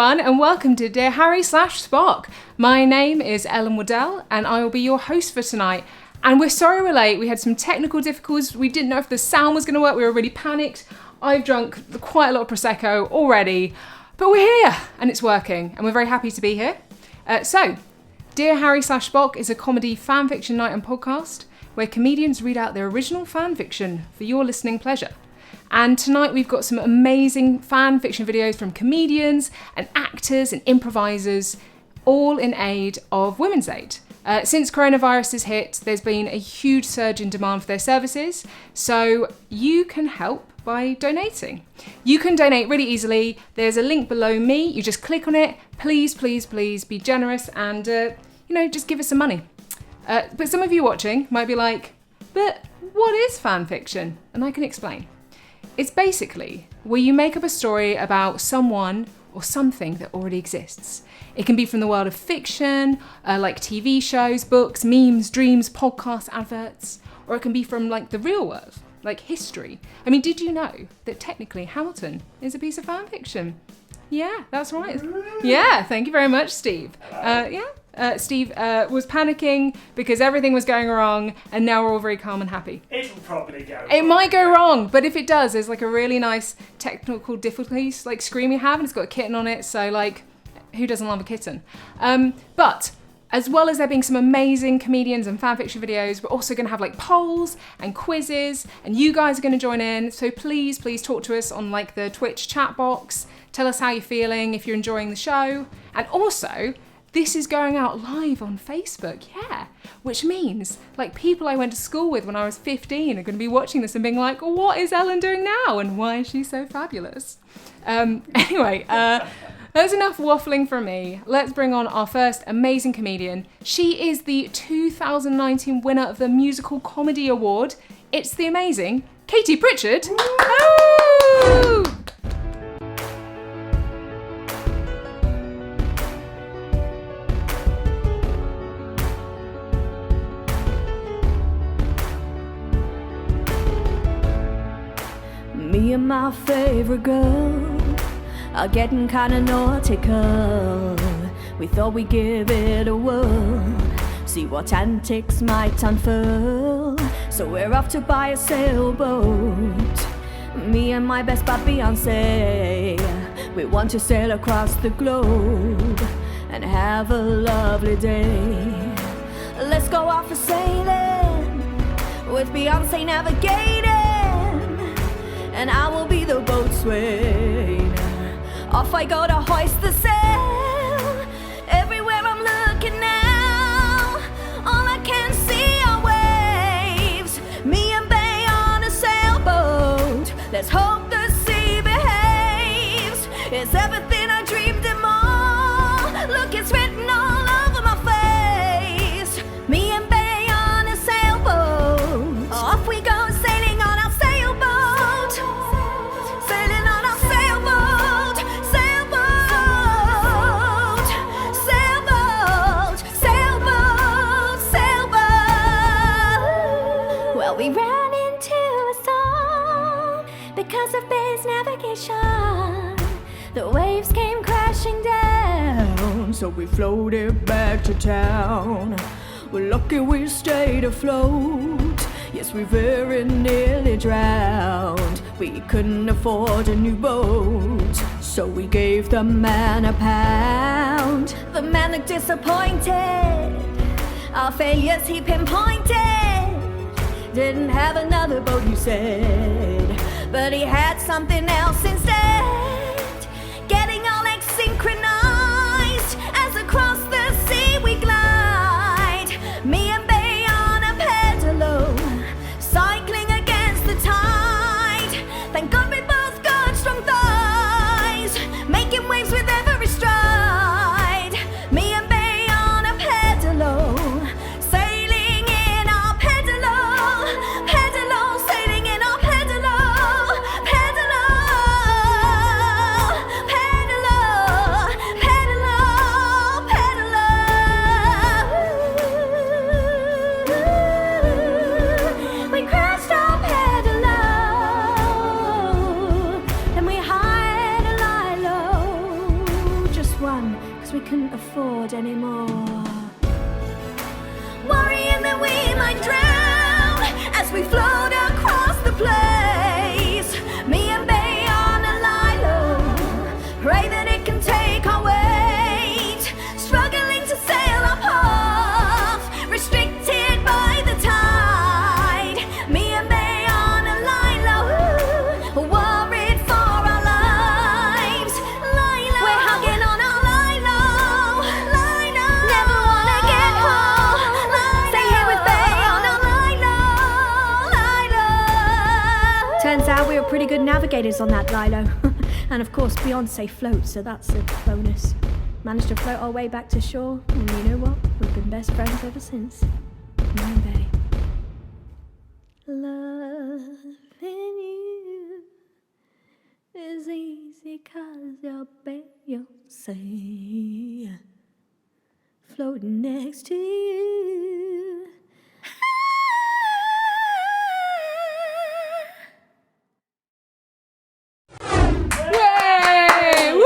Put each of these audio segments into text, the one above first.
everyone, and welcome to Dear Harry / Spock. My name is Ellen Waddell, and I will be your host for tonight. And we're sorry we're late. We had some technical difficulties. We didn't know if the sound was going to work. We were really panicked. I've drunk quite a lot of Prosecco already, but we're here, and it's working, and we're very happy to be here. So, Dear Harry / Spock is a comedy fanfiction night and podcast where comedians read out their original fanfiction for your listening pleasure. And tonight we've got some amazing fan fiction videos from comedians and actors and improvisers, all in aid of Women's Aid. Since coronavirus has hit, there's been a huge surge in demand for their services, so you can help by donating. You can donate really easily. There's a link below me. You just click on it. Please, please, please be generous and, just give us some money. But some of you watching might be like, but what is fan fiction? And I can explain. It's basically where you make up a story about someone or something that already exists. It can be from the world of fiction, like TV shows, books, memes, dreams, podcasts, adverts, or it can be from like the real world, like history. I mean, did you know that technically Hamilton is a piece of fan fiction? Yeah, that's right. Yeah, thank you very much, Steve. Steve was panicking because everything was going wrong, and now we're all very calm and happy. It'll probably go wrong. It might go wrong, but if it does, there's like a really nice technical difficulties like screen we have, and it's got a kitten on it, so like, who doesn't love a kitten? But as well as there being some amazing comedians and fanfiction videos, we're also going to have like polls and quizzes, and you guys are going to join in. So please talk to us on like the Twitch chat box. Tell us how you're feeling, if you're enjoying the show. And also, this is going out live on Facebook, yeah. Which means, like, people I went to school with when I was 15 are going to be watching this and being like, what is Ellen doing now? And why is she so fabulous? Anyway, there's enough waffling from me. Let's bring on our first amazing comedian. She is the 2019 winner of the Musical Comedy Award. It's the amazing Katie Pritchard. Woo! Me and my favorite girl are getting kinda nautical. We thought we'd give it a whirl, see what antics might unfurl. So we're off to buy a sailboat. Me and my best bud Beyonce, we want to sail across the globe and have a lovely day. Let's go off a sailing with Beyonce navigating, and I will be the boatswain. Off I go to hoist the sail. Everywhere I'm looking now, all I can see are waves. Me and Bay on a sailboat. Let's hope the sea behaves. It's everything I dreamed and more. Look, it's written all over my face. Me and Bay on a sailboat. Off we go sailing on our sailboat. Sailing on our sailboat. Sailboat. Sailboat. Sailboat. Sailboat. Well, we ran into a storm because of Bay's navigation. The waves came crashing down, so we floated back to town. We're lucky we stayed afloat. Yes, we very nearly drowned. We couldn't afford a new boat, so we gave the man £1. The man looked disappointed. Our failures he pinpointed. Didn't have another boat, you said, but he had something else instead. Getting all synchronized as across the sea we glide. Me and Bay on a pedalo, cycling against the tide. Thank God we both got strong thighs, making waves with every stride. Me and Bay on a pedalo, sailing in our pedalo, pedalo, sailing in our pedalo, pedalo. run, cause we couldn't afford any more. Worrying that we might drown as we float across the place. Me and Bay on a lilo, pray that it can take our weight. Struggling to sail up off, restricted by the tide. Me and Bay on a lilo, worried for our lives. Lilo, we're hugging on our lilo. Lilo, never wanna get home. Lilo, stay here with Bay on our lilo. Lilo. Turns out we were pretty good navigators on that lilo. And of course Beyonce floats, so that's a bonus. Managed to float our way back to shore, and you know what? We've been best friends ever since. My Bay. Loving you is easy 'cause you're Beyonce. Floating next to you. Yay! Woo!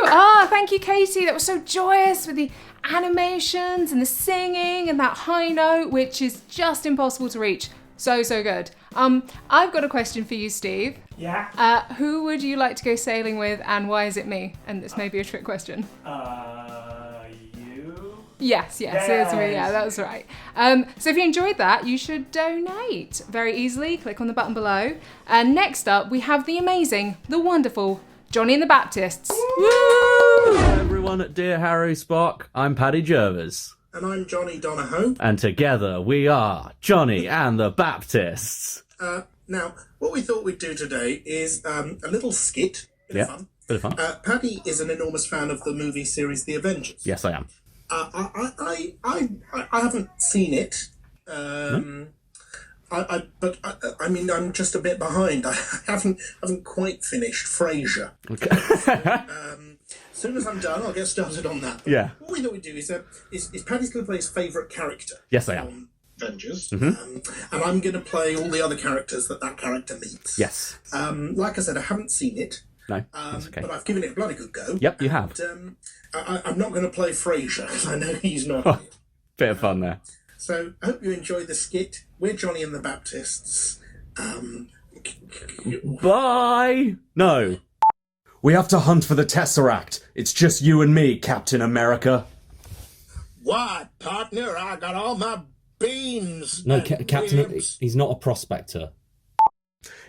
Ah, thank you, Katie. That was so joyous with the animations and the singing and that high note, which is just impossible to reach. So good. I've got a question for you, Steve. Yeah. Who would you like to go sailing with, and why is it me? And this may be a trick question. You? Yes, it's me. Yeah, that's right. So if you enjoyed that, you should donate very easily. Click on the button below. And next up, we have the amazing, the wonderful Jonny and the Baptists. Woo! Hello everyone at Dear Harry Spock. I'm Paddy Jervis. And I'm Jonny Donahoe. And together we are Jonny and the Baptists. Now, what we thought we'd do today is a little skit. Bit of fun. Bit of fun. Paddy is an enormous fan of the movie series The Avengers. Yes, I am. I haven't seen it. But I'm just a bit behind. I haven't quite finished Frasier. Okay. As soon as I'm done, I'll get started on that. But Yeah. what we thought we'd do is Paddy's going to play his favourite character. Yes, I am. From Avengers. Mm-hmm. And I'm going to play all the other characters that character meets. Yes. Like I said, I haven't seen it. No, that's okay. But I've given it a bloody good go. Yep, you have. And, I'm not going to play Frasier, because I know he's not here. Bit of fun there. So, I hope you enjoy the skit. We're Jonny and the Baptists. Bye! No. We have to hunt for the Tesseract. It's just you and me, Captain America. What, partner? I got all my beans. No, and Captain, ribs. he's not a prospector.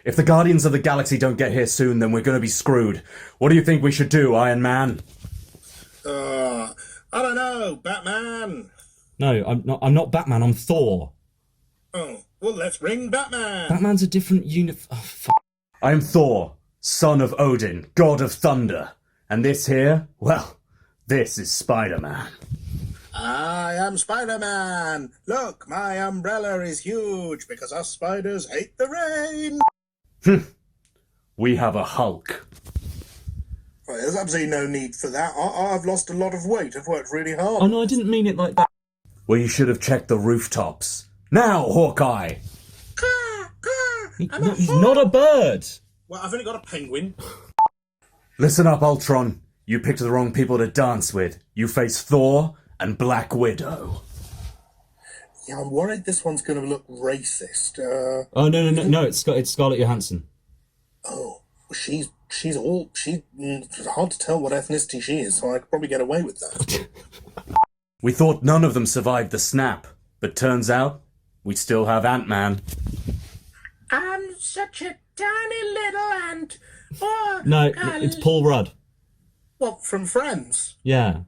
If the Guardians of the Galaxy don't get here soon, then we're going to be screwed. What do you think we should do, Iron Man? I don't know, Batman. No, I'm not Batman. I'm Thor. Oh, well, let's ring Batman. Batman's a different Oh, fuck. I am Thor, son of Odin, god of thunder. And this here, well, this is Spider-Man. I am Spider-Man. Look, my umbrella is huge because us spiders hate the rain. We have a Hulk. Well, there's absolutely no need for that. I've lost a lot of weight. I've worked really hard. Oh no, I didn't mean it like that. Well, you should have checked the rooftops. Now, Hawkeye! He's not a bird. Well, I've only got a penguin. Listen up, Ultron. You picked the wrong people to dance with. You face Thor and Black Widow. Yeah, I'm worried this one's going to look racist. Oh no, it's Scarlett Johansson. Oh, she's hard to tell what ethnicity she is, so I could probably get away with that. We thought none of them survived the snap, but turns out we still have Ant-Man. I'm such a tiny little ant. Oh, No, it's Paul Rudd. What, from Friends? Yeah.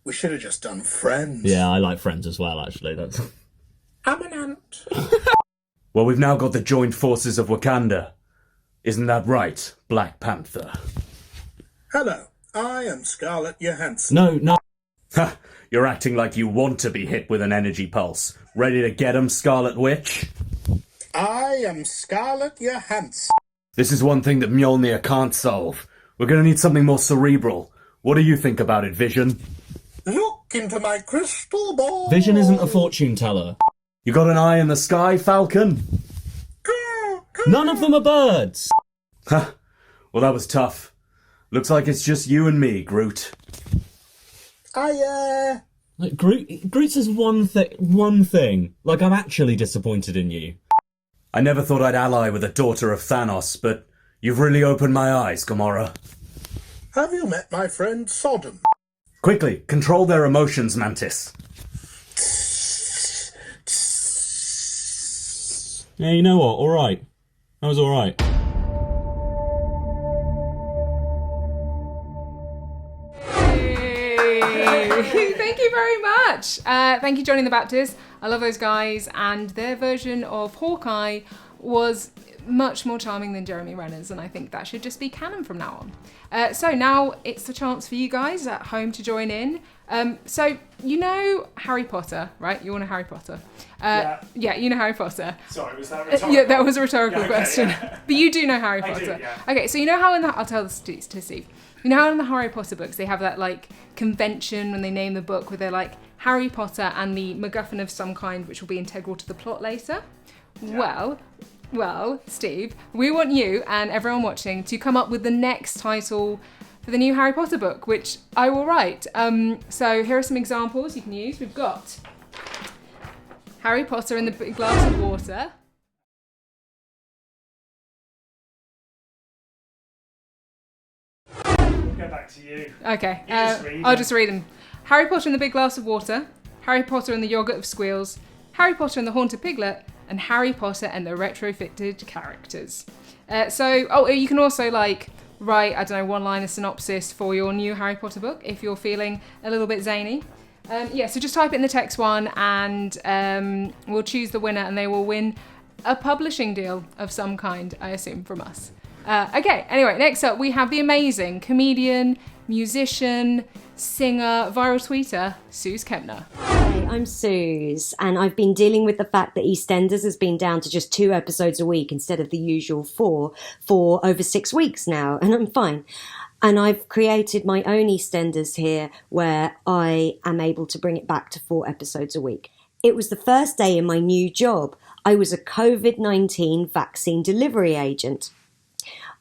We should have just done Friends. Yeah, I like Friends as well, actually. That's. I'm an ant. Well, we've now got the joined forces of Wakanda. Isn't that right, Black Panther? Hello, I am Scarlett Johansson. No. Ha! You're acting like you want to be hit with an energy pulse. Ready to get 'em, Scarlet Witch? I am Scarlett Johansson. This is one thing that Mjolnir can't solve. We're gonna need something more cerebral. What do you think about it, Vision? Look into my crystal ball. Vision isn't a fortune teller. You got an eye in the sky, Falcon? None of them are birds. Ha! Well, that was tough. Looks like it's just you and me, Groot. Like, Groot says one thing. Like, I'm actually disappointed in you. I never thought I'd ally with a daughter of Thanos, but you've really opened my eyes, Gamora. Have you met my friend Sodom? Quickly, control their emotions, Mantis. Yeah, you know what? Alright. That was alright. Thank you very much. Thank you, Jonny and the Baptist. I love those guys, and their version of Hawkeye was much more charming than Jeremy Renner's, and I think that should just be canon from now on. So now it's the chance for you guys at home to join in. So you know Harry Potter, right? You all know Harry Potter. Yeah, you know Harry Potter. Sorry, was that rhetorical? Yeah, that was a rhetorical question. Yeah. But you do know Harry Potter. I do, yeah. Okay, so you know how I'll tell this to Steve. You know how in the Harry Potter books they have that like convention when they name the book where they're like Harry Potter and the MacGuffin of some kind which will be integral to the plot later? Yeah. Well, Steve, we want you and everyone watching to come up with the next title for the new Harry Potter book, which I will write. So here are some examples you can use. We've got Harry Potter in the Big Glass of Water. We'll go back to you. Okay, I'll I'll just read them. Harry Potter in the Big Glass of Water, Harry Potter and the Yogurt of Squeals, Harry Potter and the Haunted Piglet, and Harry Potter and the Retrofitted Characters. You can also write, I don't know, one-liner synopsis for your new Harry Potter book if you're feeling a little bit zany. So just type it in the text one and we'll choose the winner and they will win a publishing deal of some kind, I assume, from us. Anyway, next up we have the amazing comedian, musician, singer, viral tweeter, Sooz Kempner. Hey, I'm Sooz, and I've been dealing with the fact that Eastenders has been down to just 2 episodes a week instead of the usual 4 for over 6 weeks now, and I'm fine. And I've created my own Eastenders here where I am able to bring it back to 4 episodes a week. It was the first day in my new job. I was a COVID-19 vaccine delivery agent.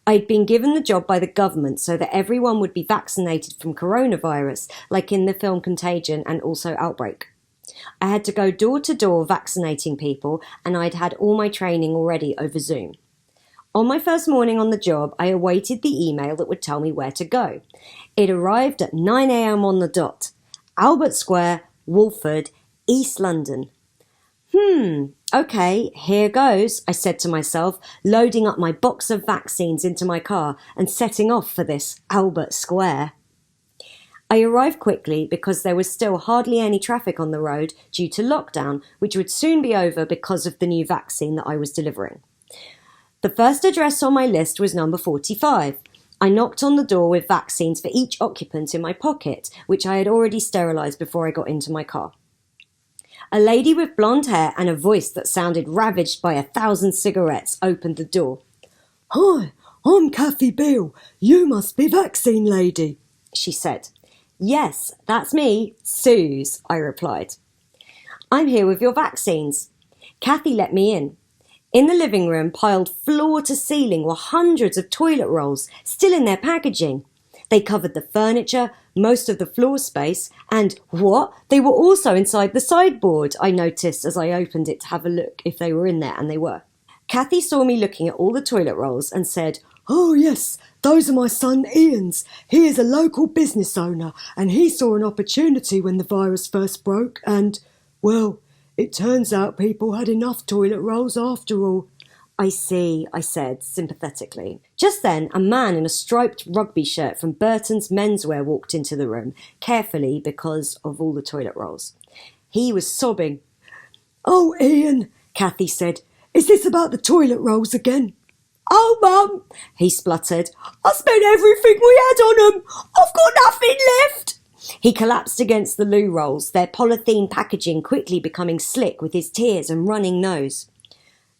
I'd been given the job by the government so that everyone would be vaccinated from coronavirus, like in the film Contagion and also Outbreak. I had to go door to door vaccinating people, and I'd had all my training already over Zoom. On my first morning on the job, I awaited the email that would tell me where to go. It arrived at 9 a.m. on the dot. Albert Square, Walford, East London. Okay, here goes, I said to myself, loading up my box of vaccines into my car and setting off for this Albert Square. I arrived quickly because there was still hardly any traffic on the road due to lockdown, which would soon be over because of the new vaccine that I was delivering. The first address on my list was number 45. I knocked on the door with vaccines for each occupant in my pocket, which I had already sterilised before I got into my car. A lady with blonde hair and a voice that sounded ravaged by 1,000 cigarettes opened the door. "Hi, I'm Kathy Beale. You must be vaccine lady," she said. "Yes, that's me, Sooz," I replied. "I'm here with your vaccines." Kathy let me in. In the living room, piled floor to ceiling, were hundreds of toilet rolls, still in their packaging. They covered the furniture, most of the floor space, and what? They were also inside the sideboard, I noticed as I opened it to have a look if they were in there, and they were. Kathy saw me looking at all the toilet rolls and said, "Oh yes, those are my son Ian's. He is a local business owner, and he saw an opportunity when the virus first broke, and, well, it turns out people had enough toilet rolls after all." "I see," I said sympathetically. Just then, a man in a striped rugby shirt from Burton's Menswear walked into the room, carefully because of all the toilet rolls. He was sobbing. "Oh, Ian," Kathy said, "is this about the toilet rolls again?" "Oh, Mum," he spluttered, "I spent everything we had on them. I've got nothing left." He collapsed against the loo rolls, their polythene packaging quickly becoming slick with his tears and running nose.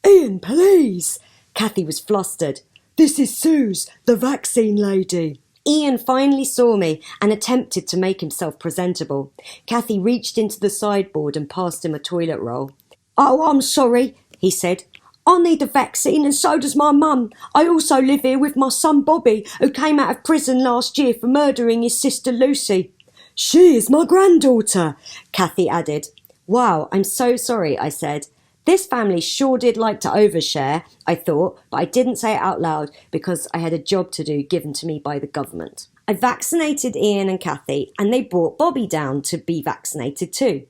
"Ian, please." Kathy was flustered. "This is Sooz, the vaccine lady." Ian finally saw me and attempted to make himself presentable. Kathy reached into the sideboard and passed him a toilet roll. "Oh, I'm sorry," he said. "I need the vaccine and so does my mum. I also live here with my son Bobby, who came out of prison last year for murdering his sister Lucy. She is my granddaughter, Kathy added. Wow, I'm so sorry, I said. This family sure did like to overshare, I thought, but I didn't say it out loud because I had a job to do given to me by the government. I vaccinated Ian and Kathy, and they brought Bobby down to be vaccinated too.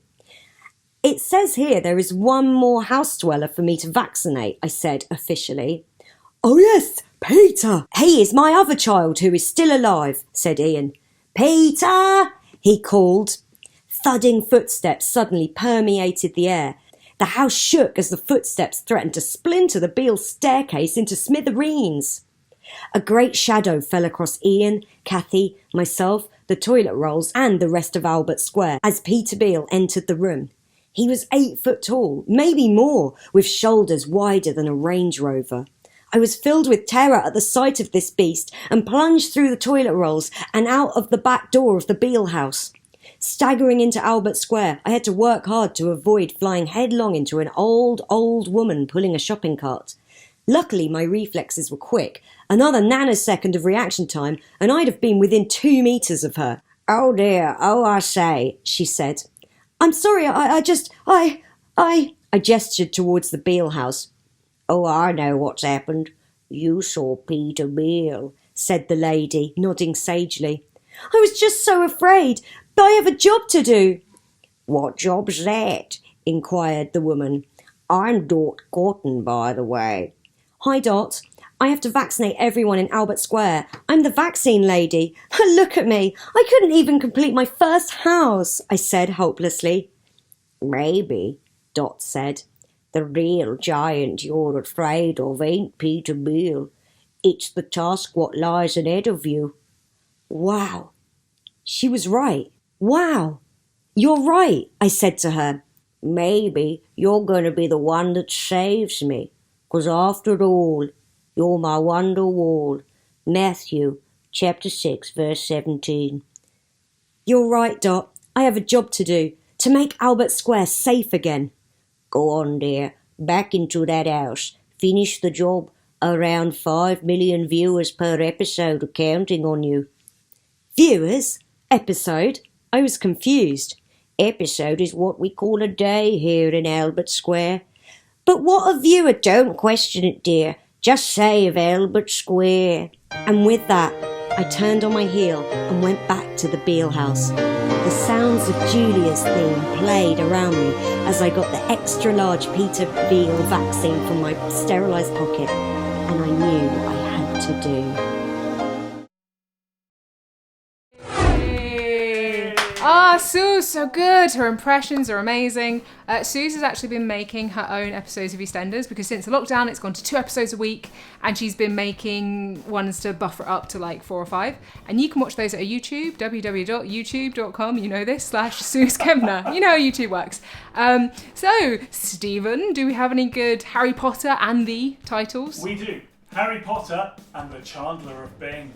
It says here there is one more house dweller for me to vaccinate, I said officially. Oh yes, Peter. He is my other child who is still alive, said Ian. Peter, he called. Thudding footsteps suddenly permeated the air. The house shook as the footsteps threatened to splinter the Beale staircase into smithereens. A great shadow fell across Ian, Kathy, myself, the toilet rolls and the rest of Albert Square as Peter Beale entered the room. He was 8 foot tall, maybe more, with shoulders wider than a Range Rover. I was filled with terror at the sight of this beast and plunged through the toilet rolls and out of the back door of the Beale house. Staggering into Albert Square, I had to work hard to avoid flying headlong into an old woman pulling a shopping cart. Luckily, my reflexes were quick. Another nanosecond of reaction time, and I'd have been within 2 meters of her. Oh dear, oh I say, she said. I'm sorry, I gestured towards the Beale house. Oh, I know what's happened. You saw Peter Beale, said the lady, nodding sagely. I was just so afraid, but I have a job to do. What job's that? Inquired the woman. I'm Dot Cotton, by the way. Hi, Dot. I have to vaccinate everyone in Albert Square. I'm the vaccine lady. Look at me. I couldn't even complete my first house, I said hopelessly. Maybe, Dot said. The real giant you're afraid of ain't Peter Beale. It's the task what lies ahead of you. Wow. She was right. Wow. You're right, I said to her. Maybe you're going to be the one that saves me. 'Cause after all, you're my wonder wall. Matthew, chapter 6, verse 17. You're right, Dot. I have a job to do. To make Albert Square safe again. Go on, dear. Back into that house. Finish the job. Around 5 million viewers per episode are counting on you. Viewers? Episode? I was confused. Episode is what we call a day here in Albert Square. But what a viewer! Don't question it, dear. Just say of Albert Square. And with that, I turned on my heel and went back to the Beale house. The sounds of Julia's theme played around me as I got the extra-large Peter Beale vaccine from my sterilised pocket, and I knew what I had to do. Sooz, so good. Her impressions are amazing. Sooz has actually been making her own episodes of Eastenders because since the lockdown it's gone to 2 episodes a week, and she's been making ones to buffer up to like 4 or 5. And you can watch those at YouTube, www.youtube.com, you know this, /Sooz Kempner. You know how YouTube works. So, Stephen, do we have any good Harry Potter and the titles? We do. Harry Potter and the Chandler of Bing.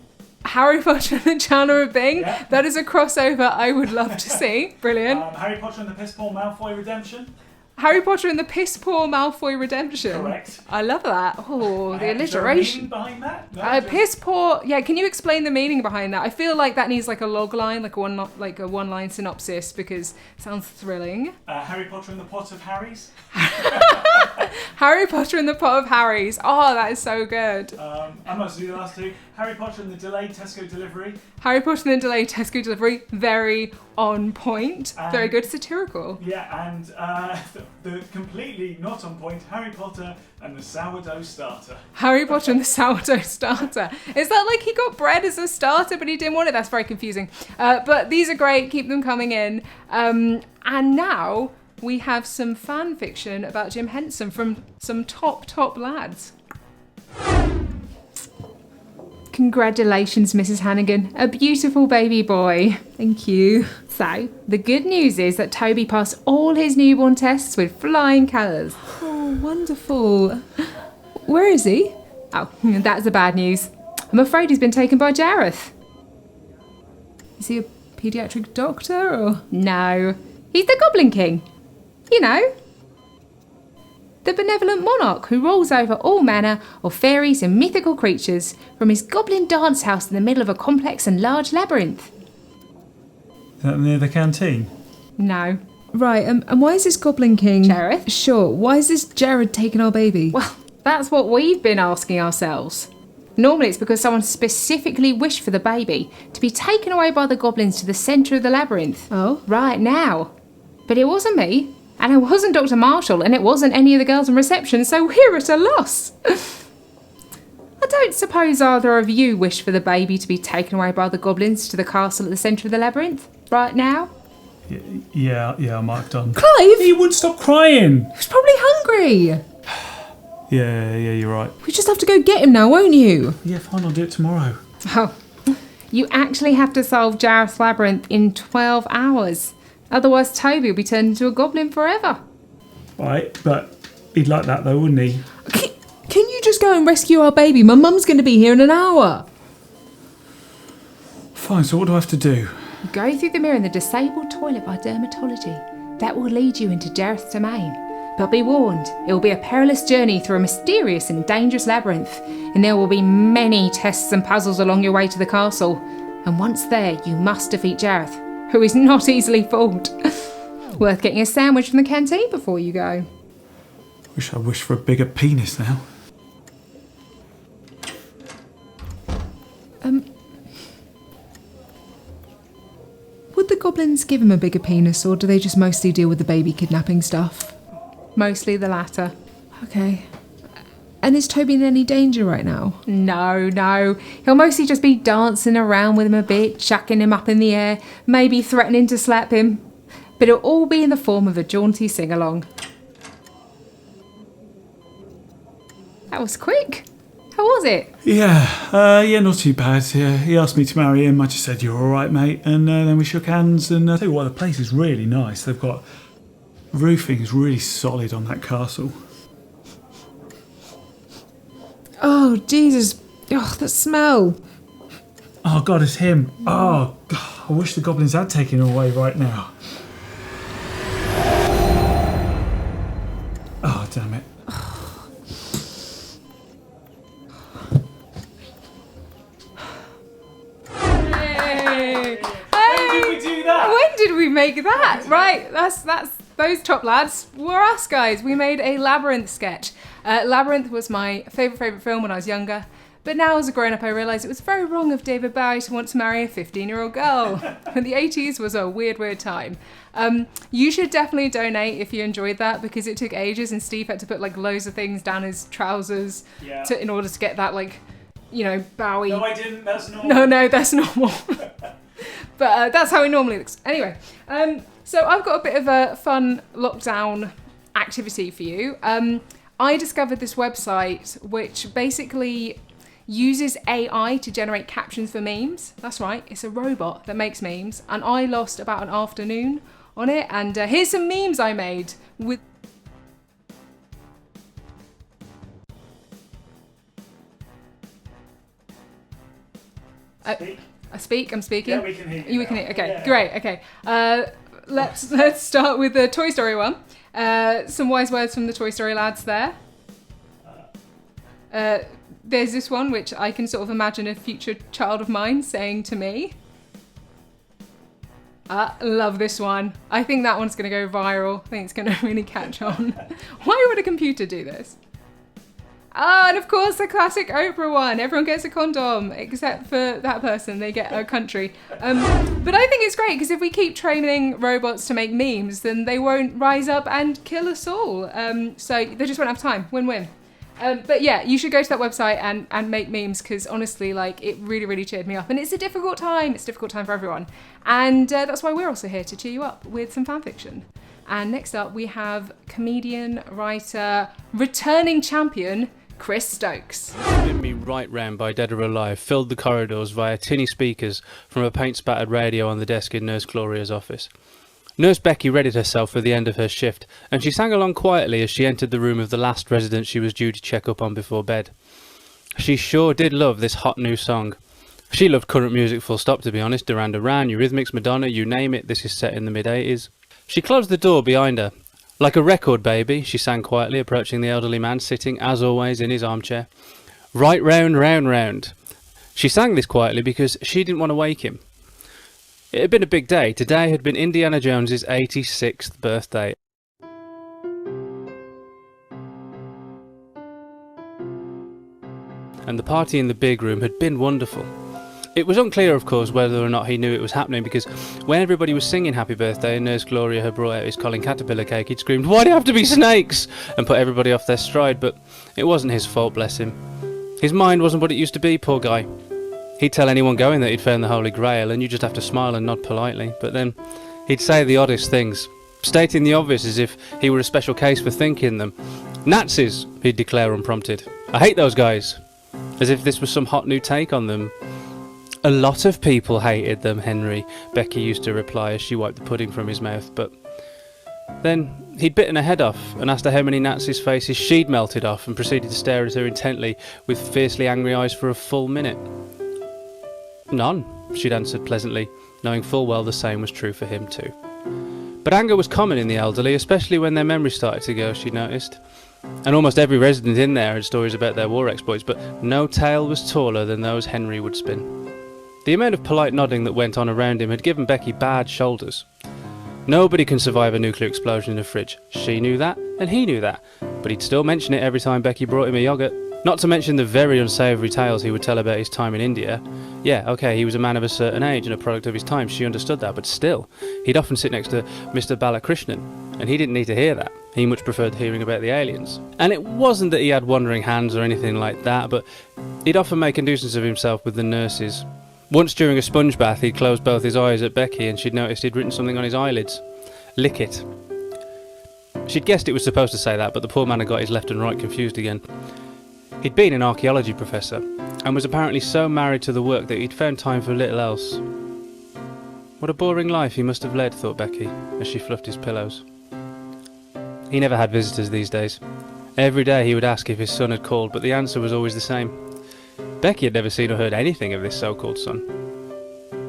Harry Potter and the Chandler of Bing. Yeah. That is a crossover I would love to see. Brilliant. Harry Potter and the Piss Poor Malfoy Redemption. Harry Potter and the Piss Poor Malfoy Redemption. Correct. I love that. Oh, the Is there a alliteration. meaning behind that? No, Piss poor. Yeah, can you explain the meaning behind that? I feel like that needs like a log line, like a one-line synopsis because it sounds thrilling. Harry Potter and the Pot of Harry's. Harry Potter and the Pot of Harry's. Oh, that is so good. I must do the last 2. Harry Potter and the Delayed Tesco Delivery. Harry Potter and the Delayed Tesco Delivery. Very on point. Very good. Satirical. Yeah, and the completely not on point Harry Potter and the Sourdough Starter. Harry Potter and the Sourdough Starter. Is that like he got bread as a starter but he didn't want it? That's very confusing. But these are great. Keep them coming in. And now we have some fan fiction about Jim Henson from some top lads. Congratulations, Mrs. Hannigan. A beautiful baby boy. Thank you. So, the good news is that Toby passed all his newborn tests with flying colours. Oh, wonderful. Where is he? Oh, that's the bad news. I'm afraid he's been taken by Jareth. Is he a paediatric doctor or? No. He's the Goblin King. You know. The benevolent monarch who rules over all manner of fairies and mythical creatures from his goblin dance house in the middle of a complex and large labyrinth. Is that near the canteen? No. Right, and why is this Goblin King... Jareth? Sure, why is this Jared taking our baby? Well, that's what we've been asking ourselves. Normally it's because someone specifically wished for the baby to be taken away by the goblins to the centre of the labyrinth. Oh? Right now. But it wasn't me, and it wasn't Dr. Marshall, and it wasn't any of the girls in reception, so we're at a loss. I don't suppose either of you wish for the baby to be taken away by the goblins to the castle at the centre of the labyrinth right now? Yeah, I might have done. Clive! He wouldn't stop crying! He was probably hungry! Yeah, you're right. We just have to go get him now, won't you? Yeah, fine, I'll do it tomorrow. Oh, you actually have to solve Jareth's labyrinth in 12 hours. Otherwise Toby will be turned into a goblin forever. Right, but he'd like that though, wouldn't he? Can you just go and rescue our baby? My mum's going to be here in an hour. Fine, so what do I have to do? Go through the mirror in the disabled toilet by dermatology. That will lead you into Jareth's domain. But be warned, it will be a perilous journey through a mysterious and dangerous labyrinth, and there will be many tests and puzzles along your way to the castle. And once there, you must defeat Jareth, who is not easily fooled. Worth getting a sandwich from the canteen before you go. Wish I wished for a bigger penis now. Would the goblins give him a bigger penis, or do they just mostly deal with the baby kidnapping stuff? Mostly the latter. Okay. And is Toby in any danger right now? No. He'll mostly just be dancing around with him a bit, chucking him up in the air, maybe threatening to slap him. But it'll all be in the form of a jaunty sing-along. That was quick. How was it? Yeah, not too bad. He asked me to marry him. I just said, you're all right, mate. And then we shook hands. And I tell you what, the place is really nice. They've got roofing is really solid on that castle. Oh, Jesus. Oh, that smell. Oh, God, it's him. Oh, God, I wish the goblins had taken him away right now. Oh, damn it. When did we make that? Right, that's those top lads were us guys. We made a Labyrinth sketch. Labyrinth was my favourite film when I was younger, but now as a grown-up I realised it was very wrong of David Bowie to want to marry a 15-year-old girl. The 80s was a weird time. You should definitely donate if you enjoyed that, because it took ages and Steve had to put like loads of things down his trousers in order to get that Bowie. No, I didn't. That's normal. No, that's normal. But that's how it normally looks. Anyway, so I've got a bit of a fun lockdown activity for you. I discovered this website which basically uses AI to generate captions for memes. That's right, it's a robot that makes memes. And I lost about an afternoon on it. And here's some memes I made with... I'm speaking. Yeah, we can hear you. We can hear. Okay, yeah. Great. Okay, let's start with the Toy Story one. Some wise words from the Toy Story lads there. There's this one which I can sort of imagine a future child of mine saying to me. Love this one. I think that one's going to go viral. I think it's going to really catch on. Why would a computer do this? And of course the classic Oprah one. Everyone gets a condom except for that person. They get a country. But I think it's great because if we keep training robots to make memes, then they won't rise up and kill us all. So they just won't have time. Win-win. But yeah, you should go to that website and make memes because honestly, it really cheered me up. And it's a difficult time. It's a difficult time for everyone. And that's why we're also here to cheer you up with some fan fiction. And next up, we have comedian, writer, returning champion, Chris Stokes. Spin Me Right Round by Dead or Alive filled the corridors via tinny speakers from a paint-spattered radio on the desk in Nurse Gloria's office. Nurse Becky readied herself for the end of her shift, and she sang along quietly as she entered the room of the last resident she was due to check up on before bed. She sure did love this hot new song. She loved current music full stop, to be honest. Duran Duran, Eurythmics, Madonna, you name it, this is set in the mid-80s. She closed the door behind her. Like a record, baby, she sang quietly, approaching the elderly man sitting, as always, in his armchair. Right round, round, round. She sang this quietly because she didn't want to wake him. It had been a big day. Today had been Indiana Jones's 86th birthday. And the party in the big room had been wonderful. It was unclear, of course, whether or not he knew it was happening, because when everybody was singing Happy Birthday and Nurse Gloria had brought out his Colin Caterpillar cake, he'd screamed, "Why do you have to be snakes?" and put everybody off their stride, but it wasn't his fault, bless him. His mind wasn't what it used to be, poor guy. He'd tell anyone going that he'd found the Holy Grail, and you just have to smile and nod politely, but then he'd say the oddest things, stating the obvious as if he were a special case for thinking them. "Nazis," he'd declare unprompted. "I hate those guys," as if this was some hot new take on them. "A lot of people hated them, Henry," Becky used to reply as she wiped the pudding from his mouth, but then he'd bitten her head off and asked her how many Nazis' faces she'd melted off, and proceeded to stare at her intently with fiercely angry eyes for a full minute. "None," she'd answered pleasantly, knowing full well the same was true for him too. But anger was common in the elderly, especially when their memories started to go, she noticed. And almost every resident in there had stories about their war exploits, but no tale was taller than those Henry would spin. The amount of polite nodding that went on around him had given Becky bad shoulders. Nobody can survive a nuclear explosion in a fridge. She knew that, and he knew that, but he'd still mention it every time Becky brought him a yoghurt. Not to mention the very unsavoury tales he would tell about his time in India. Yeah, okay, he was a man of a certain age and a product of his time, she understood that, but still, he'd often sit next to Mr. Balakrishnan, and he didn't need to hear that. He much preferred hearing about the aliens. And it wasn't that he had wandering hands or anything like that, but he'd often make a nuisance of himself with the nurses. Once during a sponge bath, he'd closed both his eyes at Becky, and she'd noticed he'd written something on his eyelids. "Lick it." She'd guessed it was supposed to say that, but the poor man had got his left and right confused again. He'd been an archaeology professor, and was apparently so married to the work that he'd found time for little else. What a boring life he must have led, thought Becky, as she fluffed his pillows. He never had visitors these days. Every day he would ask if his son had called, but the answer was always the same. Becky had never seen or heard anything of this so-called son.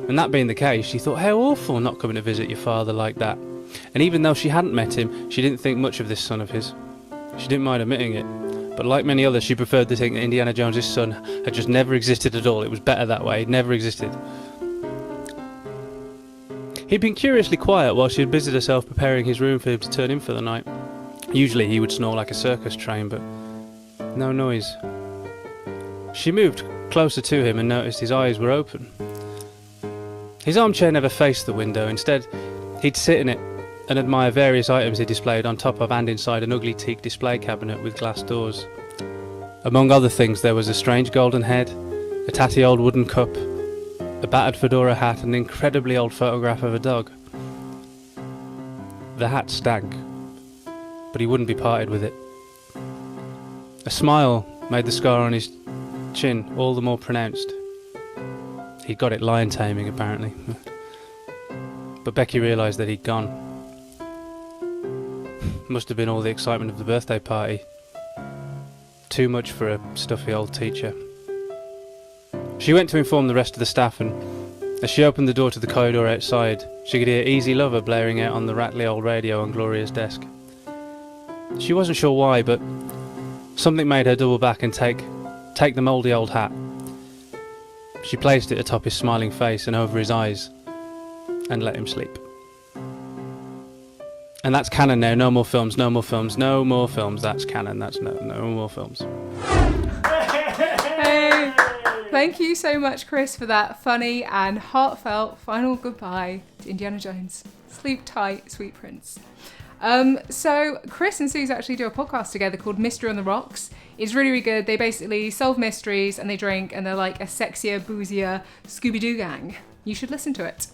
And that being the case, she thought, how awful not coming to visit your father like that. And even though she hadn't met him, she didn't think much of this son of his. She didn't mind admitting it. But like many others, she preferred to think that Indiana Jones' son had just never existed at all. It was better that way. He'd never existed. He'd been curiously quiet while she had busied herself preparing his room for him to turn in for the night. Usually he would snore like a circus train, but no noise. She moved closer to him and noticed his eyes were open. His armchair never faced the window. Instead, he'd sit in it and admire various items he displayed on top of and inside an ugly teak display cabinet with glass doors. Among other things, there was a strange golden head, a tatty old wooden cup, a battered fedora hat, and an incredibly old photograph of a dog. The hat stank, but he wouldn't be parted with it. A smile made the scar on his chin all the more pronounced. He'd got it lion taming, apparently. But Becky realised that he'd gone. Must have been all the excitement of the birthday party. Too much for a stuffy old teacher. She went to inform the rest of the staff, and as she opened the door to the corridor outside, she could hear Easy Lover blaring out on the rattly old radio on Gloria's desk. She wasn't sure why, but something made her double back and take the mouldy old hat. She placed it atop his smiling face and over his eyes, and let him sleep. And that's canon now. No more films, no more films, no more films. That's canon. That's no more films. Hey, thank you so much, Chris, for that funny and heartfelt final goodbye to Indiana Jones. Sleep tight, sweet prince. So Chris and Sooz actually do a podcast together called Mystery on the Rocks. It's really, really good. They basically solve mysteries and they drink, and they're like a sexier, boozier Scooby-Doo gang. You should listen to it.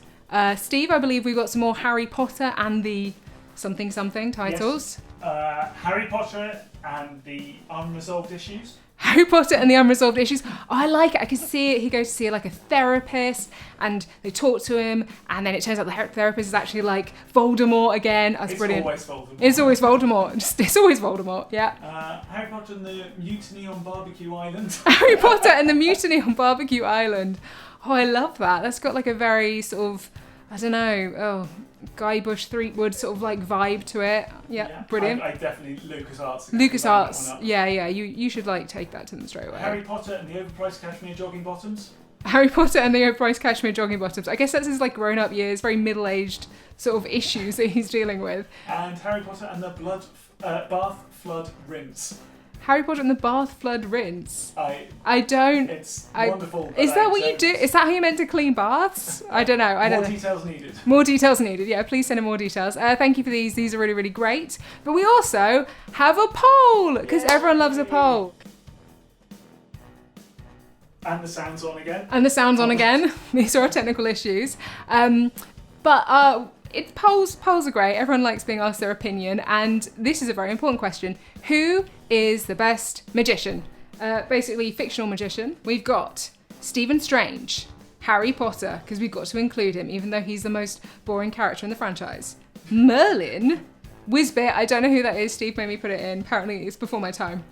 Steve, I believe we've got some more Harry Potter and the something titles. Yes. Harry Potter and the Unresolved Issues. Harry Potter and the Unresolved Issues. Oh, I like it. I can see it. He goes to see like a therapist, and they talk to him, and then it turns out the therapist is actually like Voldemort again. That's brilliant. Always Voldemort. It's always Voldemort. It's always Voldemort. Yeah. Harry Potter and the Mutiny on Barbecue Island. Harry Potter and the Mutiny on Barbecue Island. Oh, I love that. That's got like a very sort of, I don't know, Guy Bush Threepwood sort of like vibe to it. Yeah. Brilliant. I definitely LucasArts. LucasArts. Yeah. You should like take that to them straight away. Harry Potter and the Overpriced Cashmere Jogging Bottoms. Harry Potter and the overpriced cashmere jogging bottoms. I guess that's his like grown-up years, very middle-aged sort of issues that he's dealing with. And Harry Potter and the bath flood rinse. Harry Potter and the bath flood rinse. It's wonderful. Is that what you do? Is that how you meant to clean baths? I don't know. More details needed. More details needed. Yeah, please send in more details. Thank you for these. These are really, really great. But we also have a poll because everyone loves a poll. And the sound's on again. These are our technical issues. Polls are great. Everyone likes being asked their opinion. And this is a very important question. Who is the best magician? Basically, fictional magician. We've got Stephen Strange, Harry Potter, because we've got to include him, even though he's the most boring character in the franchise. Merlin, Whizbit, I don't know who that is. Steve made me put it in. Apparently, it's before my time.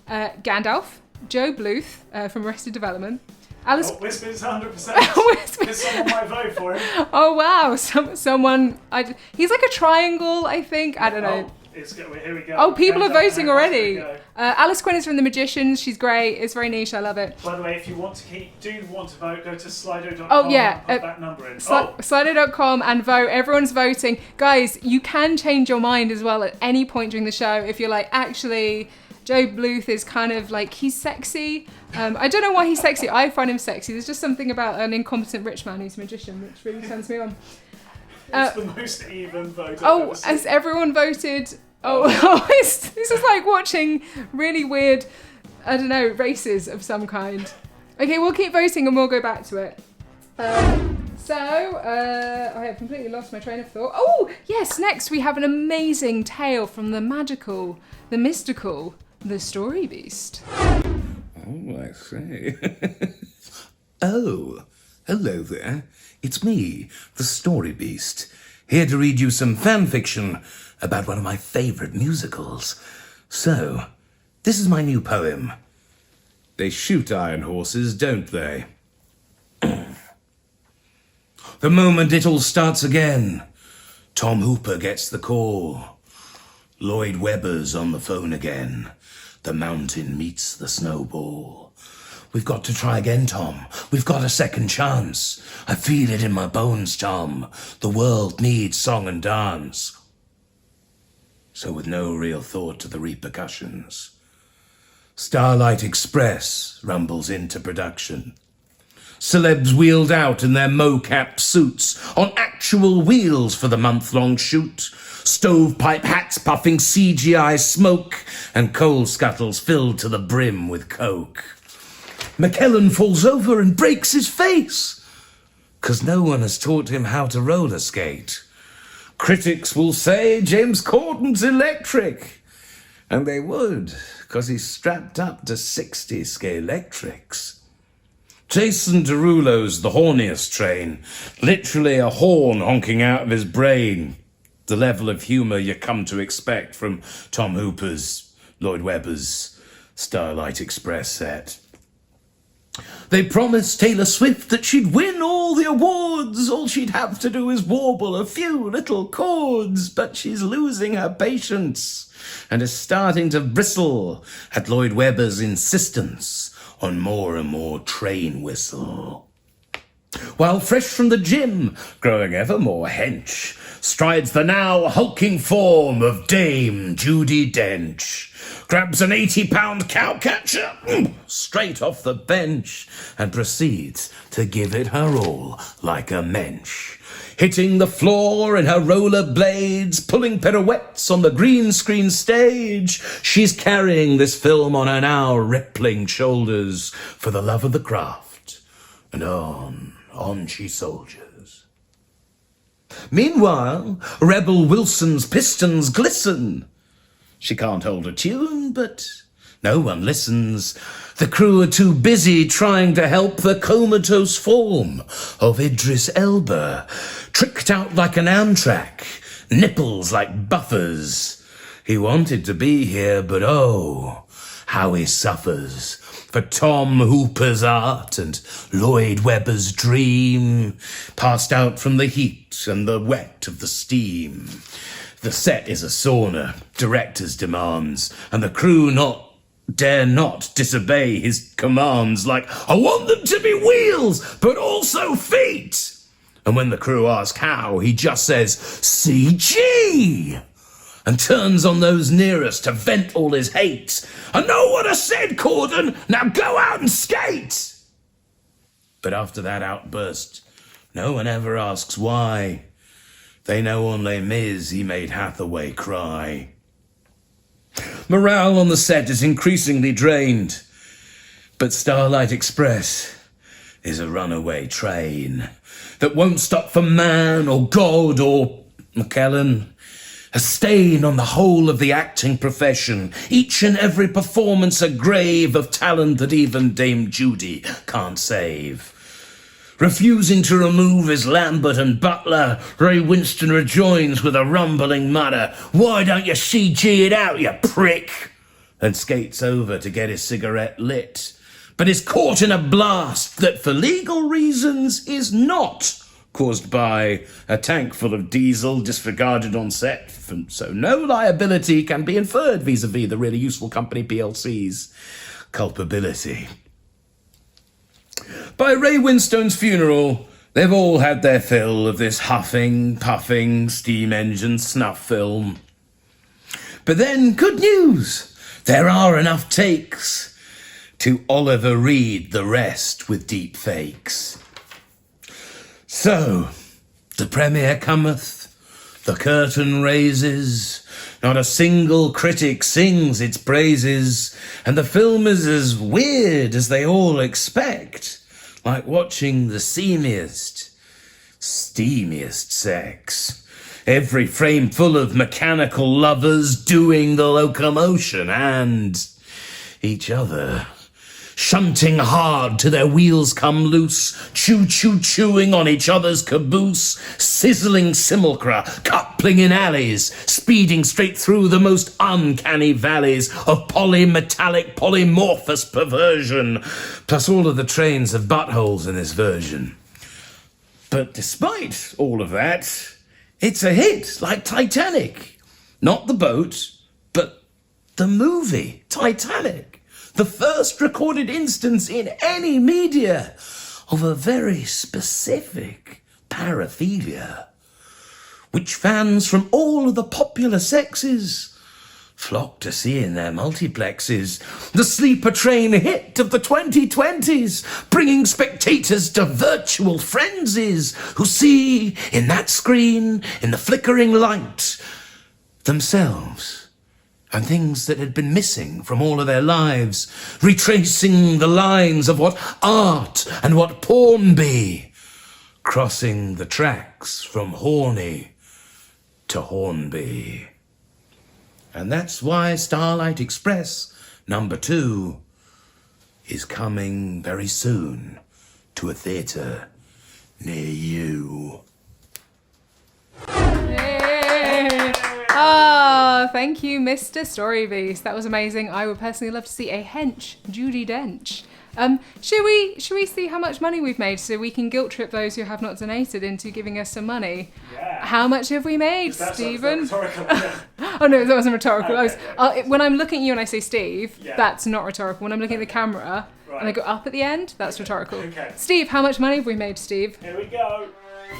Gandalf, Joe Bluth from Arrested Development. Whizbit's 100%. Because someone might vote for him. Oh wow, someone. He's like a triangle, I think. I don't know. Here we go. Oh, people are voting already. Alice Quinn is from The Magicians. She's great. It's very niche. I love it. By the way, if you want to vote, go to Slido.com. Oh yeah, and put that number in. Slido.com and vote. Everyone's voting, guys. You can change your mind as well at any point during the show if you're like, actually, Joe Bluth is kind of like, he's sexy. I don't know why he's sexy. I find him sexy. There's just something about an incompetent rich man who's a magician which really turns me on. It's the most even vote. Has everyone voted? This is like watching really weird, I don't know, races of some kind. Okay, we'll keep voting and we'll go back to it. I have completely lost my train of thought. Oh, yes, next we have an amazing tale from the magical, the mystical, the story beast. Oh, I see. Oh, hello there. It's me, the story beast, here to read you some fan fiction about one of my favourite musicals. So, this is my new poem. They shoot iron horses, don't they? The moment it all starts again, Tom Hooper gets the call. Lloyd Webber's on the phone again. The mountain meets the snowball. We've got to try again, Tom. We've got a second chance. I feel it in my bones, Tom. The world needs song and dance. So with no real thought to the repercussions, Starlight Express rumbles into production. Celebs wheeled out in their mocap suits, on actual wheels for the month-long shoot. Stovepipe hats puffing CGI smoke, and coal scuttles filled to the brim with coke. McKellen falls over and breaks his face, 'cause no one has taught him how to roller skate. Critics will say James Corden's electric, and they would, 'cause he's strapped up to 60 Scalextrics. Jason Derulo's the horniest train, literally a horn honking out of his brain. The level of humour you come to expect from Tom Hooper's, Lloyd Webber's Starlight Express set. They promised Taylor Swift that she'd win all the awards. All she'd have to do is warble a few little chords. But she's losing her patience and is starting to bristle at Lloyd Webber's insistence on more and more train whistle. While fresh from the gym, growing ever more hench, strides the now hulking form of Dame Judi Dench. Grabs an 80-pound cowcatcher straight off the bench and proceeds to give it her all like a mensch. Hitting the floor in her roller blades, pulling pirouettes on the green screen stage. She's carrying this film on her now rippling shoulders for the love of the craft. And on she soldiers. Meanwhile, Rebel Wilson's pistons glisten. She can't hold a tune, but no one listens. The crew are too busy trying to help the comatose form of Idris Elba, tricked out like an Amtrak, nipples like buffers. He wanted to be here, but oh, how he suffers for Tom Hooper's art and Lloyd Webber's dream, passed out from the heat and the wet of the steam. The set is a sauna, director's demands, and the crew not dare not disobey his commands, like, I want them to be wheels, but also feet. And when the crew ask how, he just says, CG, and turns on those nearest to vent all his hate. I know what I said, Corden, now go out and skate. But after that outburst, no one ever asks why. They know on Les Mis he made Hathaway cry. Morale on the set is increasingly drained, but Starlight Express is a runaway train that won't stop for man or God or McKellen. A stain on the whole of the acting profession, each and every performance a grave of talent that even Dame Judy can't save. Refusing to remove his Lambert and Butler, Ray Winston rejoins with a rumbling mutter, why don't you CG it out, you prick? And skates over to get his cigarette lit, but is caught in a blast that for legal reasons is not caused by a tank full of diesel disregarded on set, so no liability can be inferred vis-a-vis the really useful company PLC's culpability. By Ray Winstone's funeral, they've all had their fill of this huffing, puffing, steam engine snuff film. But then, good news, there are enough takes to Oliver Reid the rest with deep fakes. So, the premiere cometh, the curtain raises, not a single critic sings its praises, and the film is as weird as they all expect, like watching the seamiest, steamiest sex. Every frame full of mechanical lovers doing the locomotion and each other, shunting hard till their wheels come loose, chewing on each other's caboose, sizzling simulacra, coupling in alleys, speeding straight through the most uncanny valleys of polymetallic polymorphous perversion. Plus all of the trains have buttholes in this version. But despite all of that, it's a hit like Titanic. Not the boat, but the movie Titanic. The first recorded instance in any media of a very specific paraphilia, which fans from all of the popular sexes flock to see in their multiplexes. The sleeper train hit of the 2020s, bringing spectators to virtual frenzies who see in that screen, in the flickering light, themselves and things that had been missing from all of their lives, retracing the lines of what art and what porn be, crossing the tracks from Horny to Hornby. And that's why Starlight Express #2 is coming very soon to a theatre near you. Ah, thank you, Mr. Storybeast. That was amazing. I would personally love to see a hench Judi Dench. Should we see how much money we've made so we can guilt trip those who have not donated into giving us some money? Yeah. How much have we made, Stephen? Rhetorical, yeah. Oh no, that wasn't rhetorical. Okay, when I'm looking at you and I say Steve, yeah. That's not rhetorical. When I'm looking at the camera right. and I go up at the end, that's rhetorical. Okay. Steve, how much money have we made, Steve? Here we go.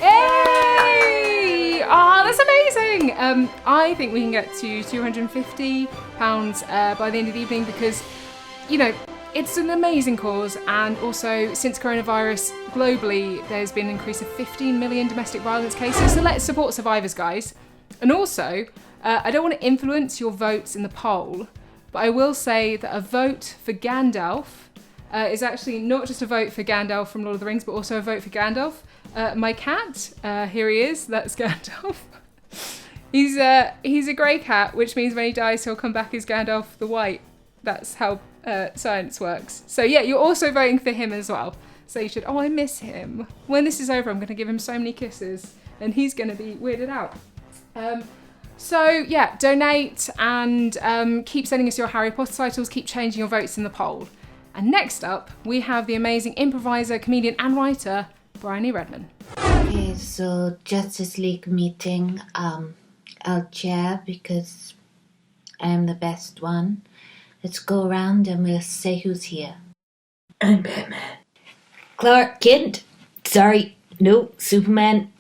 Yay! Oh, that's amazing! I think we can get to £250 by the end of the evening because, it's an amazing cause, and also since coronavirus globally there's been an increase of 15 million domestic violence cases, so let's support survivors, guys. And also, I don't want to influence your votes in the poll, but I will say that a vote for Gandalf is actually not just a vote for Gandalf from Lord of the Rings, but also a vote for Gandalf. My cat, here he is, that's Gandalf. He's a grey cat, which means when he dies he'll come back as Gandalf the White. That's how science works. So yeah, you're also voting for him as well. So you should, I miss him. When this is over, I'm going to give him so many kisses and he's going to be weirded out. So yeah, donate and keep sending us your Harry Potter titles, keep changing your votes in the poll. And next up, we have the amazing improviser, comedian and writer, Briony Redman. Okay, so Justice League meeting, I'll chair because I am the best one. Let's go around and we'll say who's here. I'm Batman. Clark Kent. Sorry. No, Superman.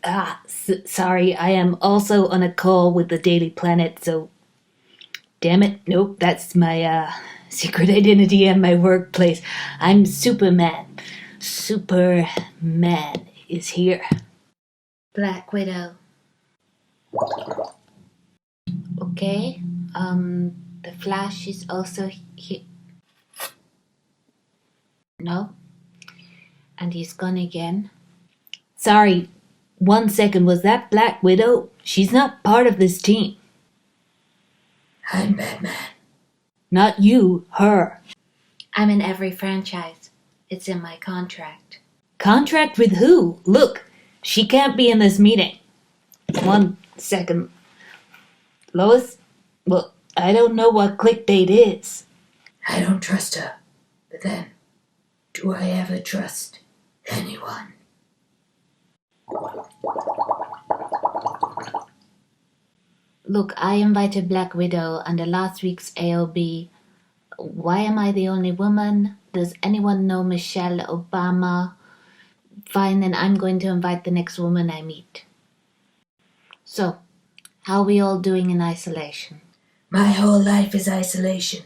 Sorry. I am also on a call with the Daily Planet, so... Damn it. Nope, that's my secret identity and my workplace. I'm Superman. Superman is here. Black Widow. Okay. The Flash is also here. No. And he's gone again. Sorry, 1 second. Was that Black Widow? She's not part of this team. I'm Batman. Not you, her. I'm in every franchise. It's in my contract. Contract with who? Look, she can't be in this meeting. 1 second. Lois? Well, I don't know what clickbait is. I don't trust her. But then, do I ever trust anyone? Look, I invited Black Widow under last week's AOB. Why am I the only woman? Does anyone know Michelle Obama? Fine, then I'm going to invite the next woman I meet. So, how are we all doing in isolation? My whole life is isolation.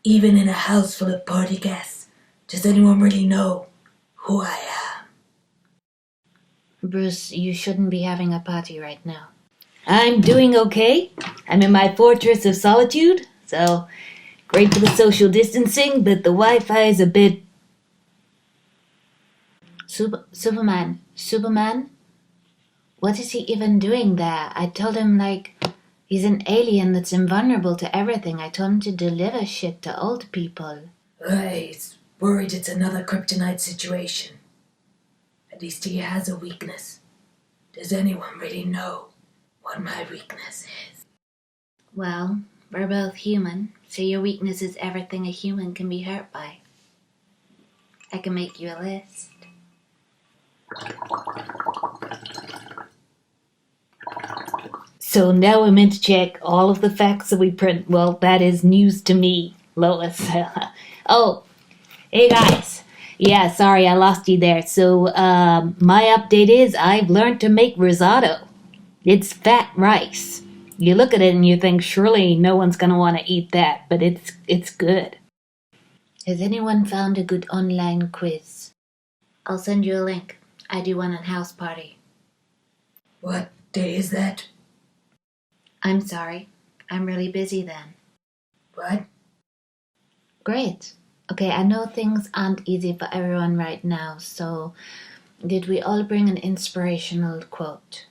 Even in a house full of party guests. Does anyone really know who I am? Bruce, you shouldn't be having a party right now. I'm doing okay. I'm in my fortress of solitude, so great for the social distancing, but the Wi-Fi is a bit... Superman? What is he even doing there? I told him, he's an alien that's invulnerable to everything. I told him to deliver shit to old people. He's worried it's another kryptonite situation. At least he has a weakness. Does anyone really know what my weakness is? Well, we're both human, so your weakness is everything a human can be hurt by. I can make you a list. So now we're meant to check all of the facts that we print. Well, that is news to me, Lois. Oh, hey guys. Yeah, sorry I lost you there. So, my update is I've learned to make risotto. It's fat rice. You look at it and you think surely no one's gonna want to eat that, but it's good. Has anyone found a good online quiz? I'll send you a link. I do one on House Party. What day is that? I'm sorry. I'm really busy then. What? Great. Okay, I know things aren't easy for everyone right now, so did we all bring an inspirational quote?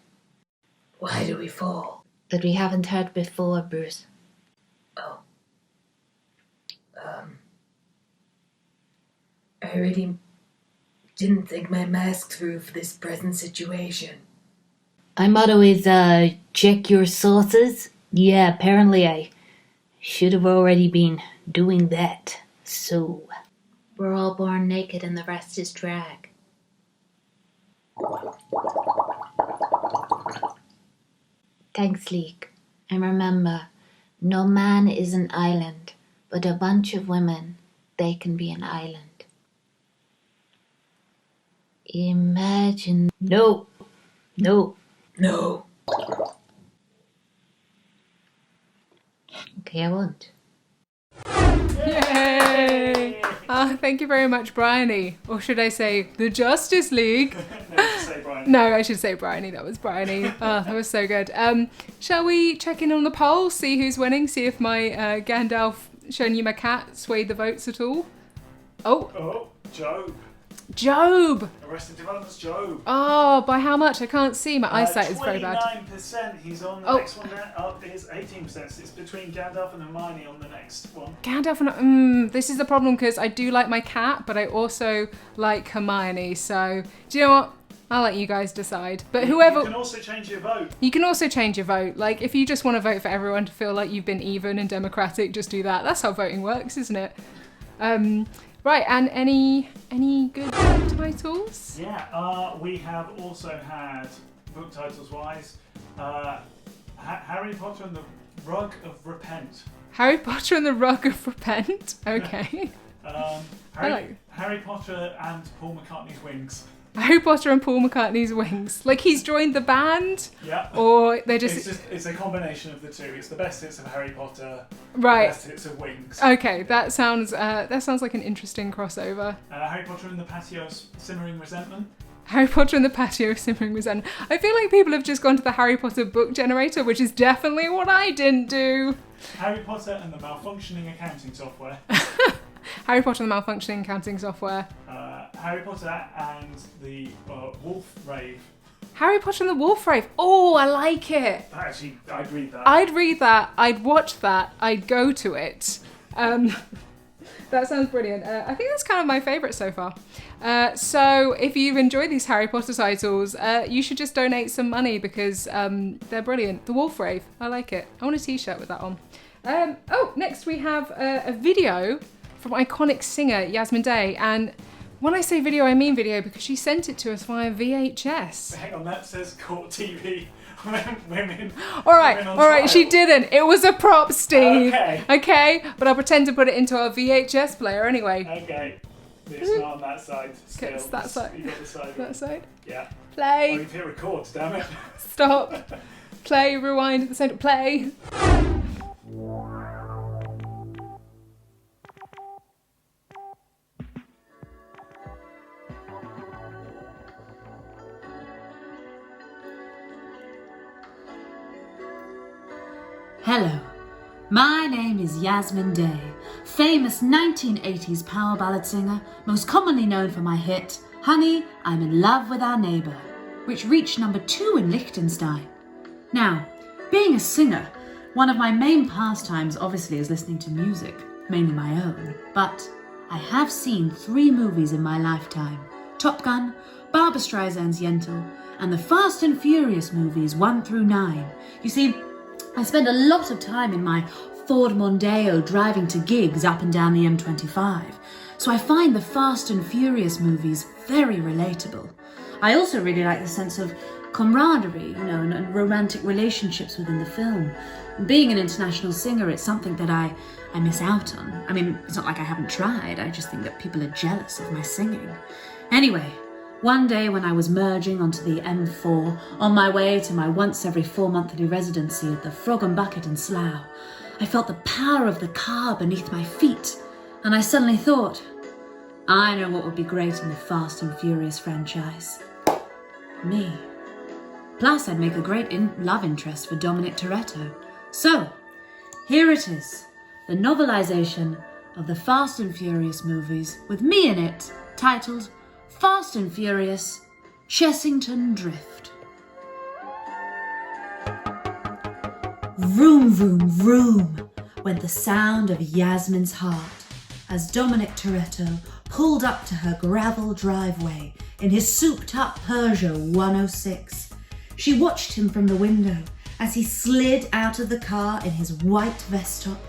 Why do we fall? That we haven't heard before, Bruce. Oh. I really didn't think my mask through for this present situation. My motto is, check your sources. Yeah, apparently I should have already been doing that. So, we're all born naked and the rest is drag. Thanks, Leek. And remember, no man is an island, but a bunch of women, they can be an island. Imagine... No. Okay, I won't. Yay! Thank you very much, Briony. Or should I say, the Justice League? No, I should say Briony. That was Briony. That was so good. Shall we check in on the poll, see who's winning, see if my Gandalf showing you my cat swayed the votes at all? Oh, Job! Arrested Development's Job. Oh, by how much? I can't see. My eyesight is very bad. 29%. He's on the next one there. Up is 18%. It's between Gandalf and Hermione on the next one. Gandalf and... this is the problem because I do like my cat, but I also like Hermione. So, do you know what? I'll let you guys decide. But whoever... You can also change your vote. You can also change your vote. Like, if you just want to vote for everyone to feel like you've been even and democratic, just do that. That's how voting works, isn't it? Right, and any good book titles? Yeah, we have also had, book titles wise, Harry Potter and the Rug of Repent. Harry Potter and the Rug of Repent. Okay. Harry Potter and Paul McCartney's Wings. Harry Potter and Paul McCartney's Wings. Like he's joined the band? Yeah. Or they just... It's a combination of the two. It's the best hits of Harry Potter, right. the best hits of Wings. Okay, that sounds like an interesting crossover. Harry Potter and the Patio of Simmering Resentment. Harry Potter and the Patio of Simmering Resentment. I feel like people have just gone to the Harry Potter book generator, which is definitely what I didn't do. Harry Potter and the Malfunctioning Accounting Software. Harry Potter and the Malfunctioning Accounting Software. Harry Potter and the Wolf Rave. Harry Potter and the Wolf Rave. Oh, I like it. Actually, I'd read that. I'd read that. I'd watch that. I'd go to it. That sounds brilliant. I think that's kind of my favourite so far. So if you've enjoyed these Harry Potter titles, you should just donate some money because they're brilliant. The Wolf Rave. I like it. I want a t-shirt with that on. Next we have a video from iconic singer Yasmin Day, and when I say video, I mean video because she sent it to us via VHS. Hang on, that says Court TV. Women. All right, she didn't. It was a prop, Steve. Okay, but I'll pretend to put it into our VHS player anyway. Okay. It's not on that side. Still. Okay, it's that side. You got the side. That side? Yeah. Play. Oh, you've hit record, damn it. Stop. Play, rewind at the same time. Play. Hello, my name is Yasmin Day, famous 1980s power ballad singer, most commonly known for my hit, Honey, I'm in Love with Our Neighbour, which reached number 2 in Liechtenstein. Now, being a singer, one of my main pastimes obviously is listening to music, mainly my own, but I have seen 3 movies in my lifetime, Top Gun, Barbra Streisand's Yentl, and the Fast and Furious movies 1 through 9. You see, I spend a lot of time in my Ford Mondeo driving to gigs up and down the M25, so I find the Fast and Furious movies very relatable. I also really like the sense of camaraderie, and romantic relationships within the film. Being an international singer, it's something that I miss out on. I mean, it's not like I haven't tried, I just think that people are jealous of my singing. Anyway, one day when I was merging onto the M4 on my way to my once every 4-monthly residency at the Frog and Bucket in Slough, I felt the power of the car beneath my feet, and I suddenly thought, I know what would be great in the Fast and Furious franchise. Me. Plus, I'd make a great love interest for Dominic Toretto. So, here it is, the novelisation of the Fast and Furious movies with me in it, titled Fast and Furious, Chessington Drift. Vroom, vroom, vroom went the sound of Yasmin's heart as Dominic Toretto pulled up to her gravel driveway in his souped-up Peugeot 106. She watched him from the window as he slid out of the car in his white vest top,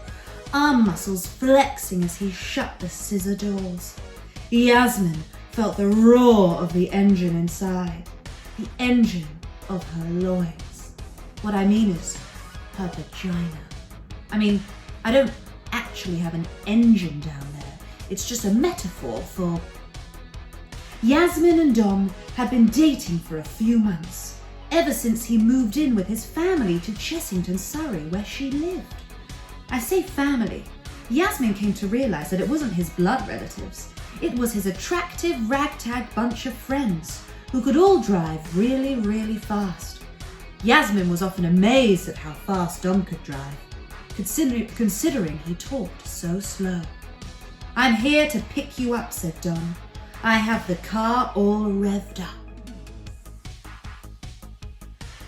arm muscles flexing as he shut the scissor doors. Yasmin felt the roar of the engine inside, the engine of her loins. What I mean is, her vagina. I mean, I don't actually have an engine down there. It's just a metaphor for... Yasmin and Dom had been dating for a few months, ever since he moved in with his family to Chessington, Surrey, where she lived. I say family. Yasmin came to realise that it wasn't his blood relatives. It was his attractive ragtag bunch of friends who could all drive really, really fast. Yasmin was often amazed at how fast Dom could drive, considering he talked so slow. I'm here to pick you up, said Dom. I have the car all revved up.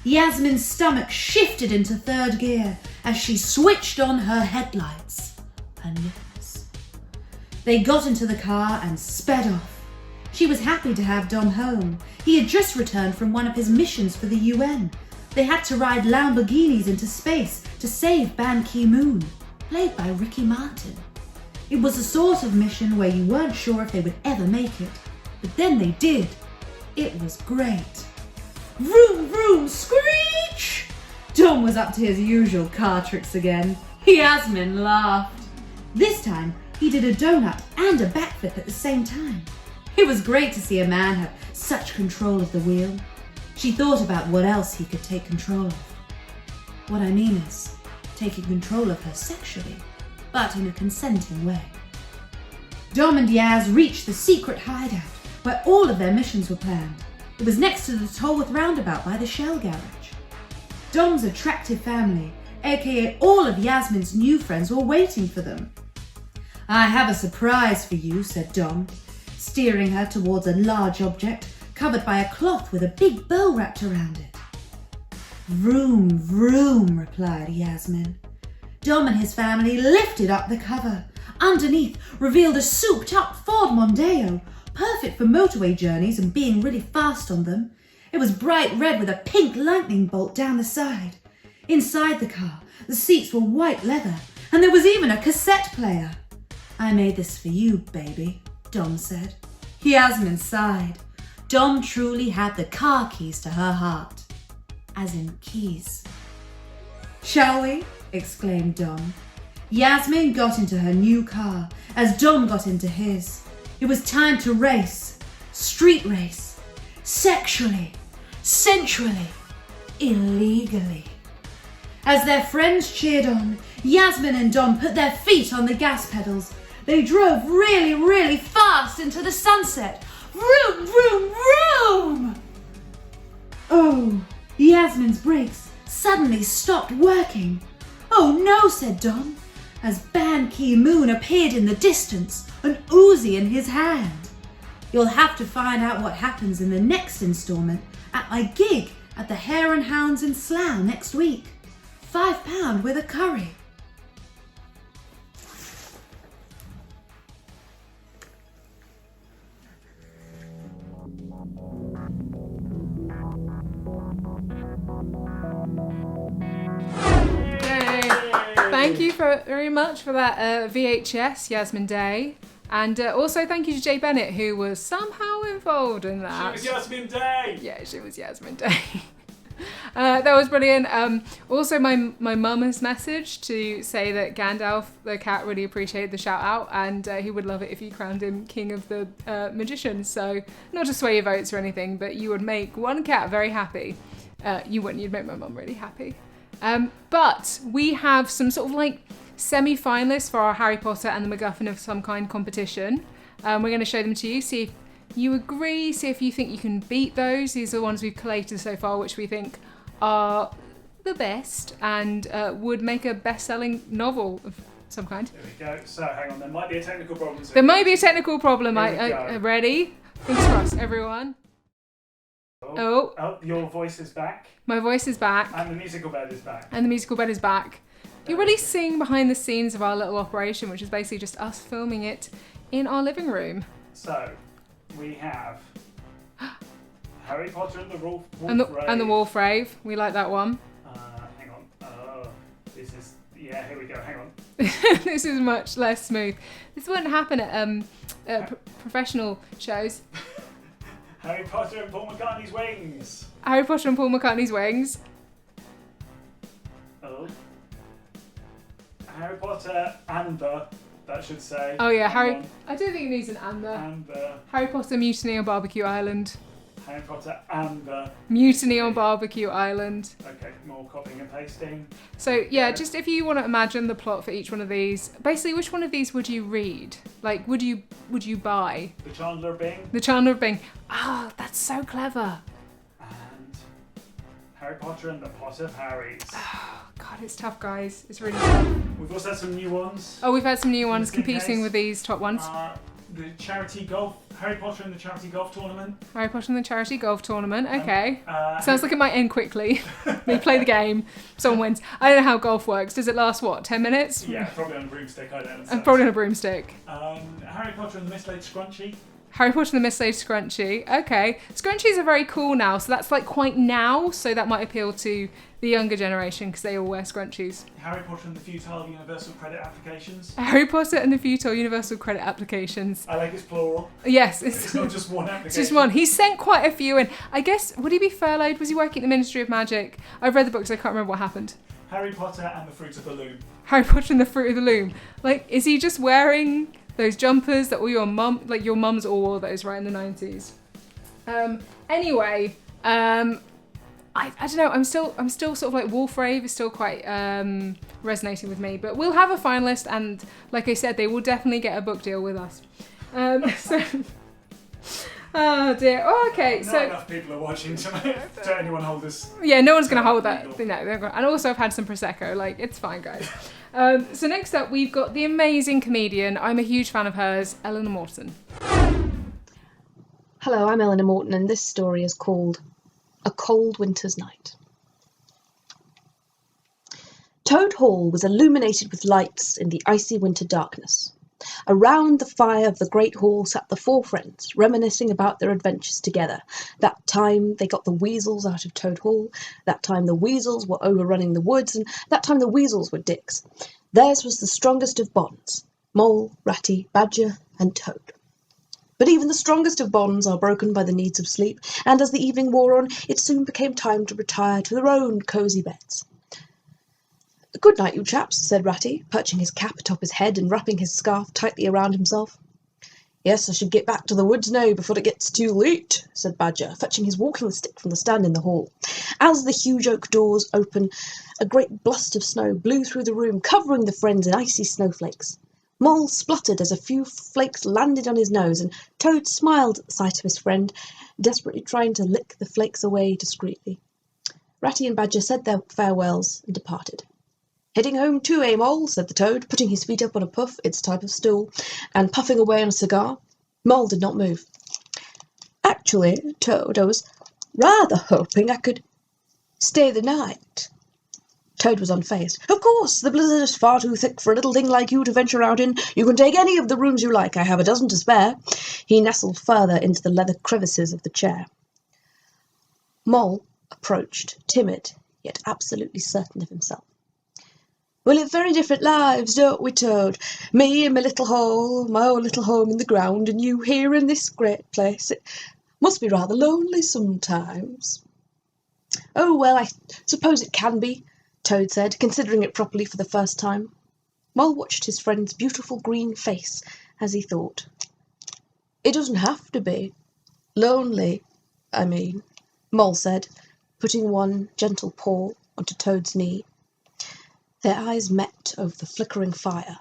Yasmin's stomach shifted into 3rd gear as she switched on her headlights. Her nipples. They got into the car and sped off. She was happy to have Dom home. He had just returned from one of his missions for the UN. They had to ride Lamborghinis into space to save Ban Ki-moon, played by Ricky Martin. It was the sort of mission where you weren't sure if they would ever make it, but then they did. It was great. Vroom, vroom, screech! Dom was up to his usual car tricks again. Yasmin laughed. This time, he did a donut and a backflip at the same time. It was great to see a man have such control of the wheel. She thought about what else he could take control of. What I mean is, taking control of her sexually, but in a consenting way. Dom and Yaz reached the secret hideout where all of their missions were planned. It was next to the Tolworth roundabout by the Shell garage. Dom's attractive family, aka all of Yasmin's new friends, were waiting for them. I have a surprise for you, said Dom, steering her towards a large object covered by a cloth with a big bow wrapped around it. Vroom, vroom, replied Yasmin. Dom and his family lifted up the cover. Underneath revealed a souped-up Ford Mondeo, perfect for motorway journeys and being really fast on them. It was bright red with a pink lightning bolt down the side. Inside the car, the seats were white leather, and there was even a cassette player. I made this for you, baby, Dom said. Yasmin sighed. Dom truly had the car keys to her heart. As in keys. Shall we? Exclaimed Dom. Yasmin got into her new car as Dom got into his. It was time to race. Street race. Sexually. Sensually. Illegally. As their friends cheered on, Yasmin and Dom put their feet on the gas pedals. They drove really, really fast into the sunset. Vroom, vroom, vroom! Oh, Yasmin's brakes suddenly stopped working. Oh no, said Dom, as Ban Ki-moon appeared in the distance, an Uzi in his hand. You'll have to find out what happens in the next instalment at my gig at the Hare and Hounds in Slough next week. £5 with a curry. Thank you very much for that VHS, Yasmin Day. And also thank you to Jay Bennett, who was somehow involved in that. She was Yasmin Day! Yeah, she was Yasmin Day. That was brilliant. Also, my mum has messaged to say that Gandalf, the cat, really appreciated the shout out, and he would love it if you crowned him King of the Magicians. So, not to sway your votes or anything, but you would make one cat very happy. You wouldn't, you'd make my mum really happy. But we have some sort of like semi-finalists for our Harry Potter and the MacGuffin of some kind competition. We're going to show them to you, see if you agree, see if you think you can beat those. These are the ones we've collated so far, which we think are the best and would make a best-selling novel of some kind. There we go. So, hang on, there might be a technical problem. There might be a technical problem. Ready? Fingers crossed, everyone. Oh, your voice is back. My voice is back. And the musical bed is back. And the musical bed is back. You're really seeing behind the scenes of our little operation, which is basically just us filming it in our living room. So, we have Harry Potter and the Wolf Rave. And the Wolf Rave. We like that one. Hang on. Oh, this is... Yeah, here we go. Hang on. This is much less smooth. This wouldn't happen at professional shows. Harry Potter and Paul McCartney's Wings. Harry Potter and Paul McCartney's Wings. Oh. Harry Potter and the... That should say. Oh yeah, Harry. I don't think it needs an and the. And the. Harry Potter Mutiny on Barbecue Island. Harry Potter and the. Mutiny on Barbecue Island. Okay, more copying and pasting. So yeah, just if you want to imagine the plot for each one of these, basically, which one of these would you read? Like, would you buy? The Chandler Bing. The Chandler Bing. Oh, that's so clever. And Harry Potter and the Pot of Harry's. Oh, God, it's tough, guys. It's really tough. We've also had some new ones. Oh, we've had some new ones competing with these top ones. The charity golf, Harry Potter and the charity golf tournament. Harry Potter and the charity golf tournament. Okay. Sounds like it might end quickly. We play the game. Someone wins. I don't know how golf works. Does it last, 10 minutes? Yeah, probably on a broomstick. I don't know. Probably on a broomstick. Harry Potter and the Mislaid Scrunchie. Harry Potter and the Mislaid Scrunchie. Okay. Scrunchies are very cool now, so that's like quite now, so that might appeal to the younger generation because they all wear scrunchies. Harry Potter and the Futile Universal Credit Applications. Harry Potter and the Futile Universal Credit Applications. I like it's plural. Yes. It's not just one application. It's just one. He sent quite a few in. I guess, would he be furloughed? Was he working at the Ministry of Magic? I've read the books, I can't remember what happened. Harry Potter and the Fruit of the Loom. Harry Potter and the Fruit of the Loom. Like, is he just wearing those jumpers that all your mums all wore those, right, in the 90s? Anyway, I don't know, I'm still sort of like Wolf Rave is still quite resonating with me, but we'll have a finalist, and like I said, they will definitely get a book deal with us. Oh dear. Oh, okay. Not enough people are watching to anyone hold this. Yeah, no one's going to hold that. No, and also I've had some Prosecco. Like, it's fine, guys. So next up, we've got the amazing comedian. I'm a huge fan of hers, Eleanor Morton. Hello, I'm Eleanor Morton, and this story is called A Cold Winter's Night. Toad Hall was illuminated with lights in the icy winter darkness. Around the fire of the great hall sat the four friends, reminiscing about their adventures together. That time they got the weasels out of Toad Hall, that time the weasels were overrunning the woods, and that time the weasels were dicks. Theirs was the strongest of bonds, Mole, Ratty, Badger, and Toad. But even the strongest of bonds are broken by the needs of sleep, and as the evening wore on, it soon became time to retire to their own cosy beds. "Good night, you chaps," said Ratty, perching his cap atop his head and wrapping his scarf tightly around himself. "Yes, I should get back to the woods now before it gets too late," said Badger, fetching his walking stick from the stand in the hall. As the huge oak doors opened, a great blast of snow blew through the room, covering the friends in icy snowflakes. Mole spluttered as a few flakes landed on his nose, and Toad smiled at the sight of his friend, desperately trying to lick the flakes away discreetly. Ratty and Badger said their farewells and departed. "Heading home too, eh, Mole?" said the Toad, putting his feet up on a puff, its type of stool, and puffing away on a cigar. Mole did not move. "Actually, Toad, I was rather hoping I could stay the night." Toad was unfazed. "Of course, the blizzard is far too thick for a little thing like you to venture out in. You can take any of the rooms you like. I have a dozen to spare." He nestled further into the leather crevices of the chair. Mole approached, timid, yet absolutely certain of himself. "We live very different lives, don't we, Toad? Me in my little hole, my own little home in the ground, and you here in this great place. It must be rather lonely sometimes." "Oh, well, I suppose it can be," Toad said, considering it properly for the first time. Mole watched his friend's beautiful green face as he thought. "It doesn't have to be. Lonely, I mean," Mole said, putting one gentle paw onto Toad's knee. Their eyes met over the flickering fire.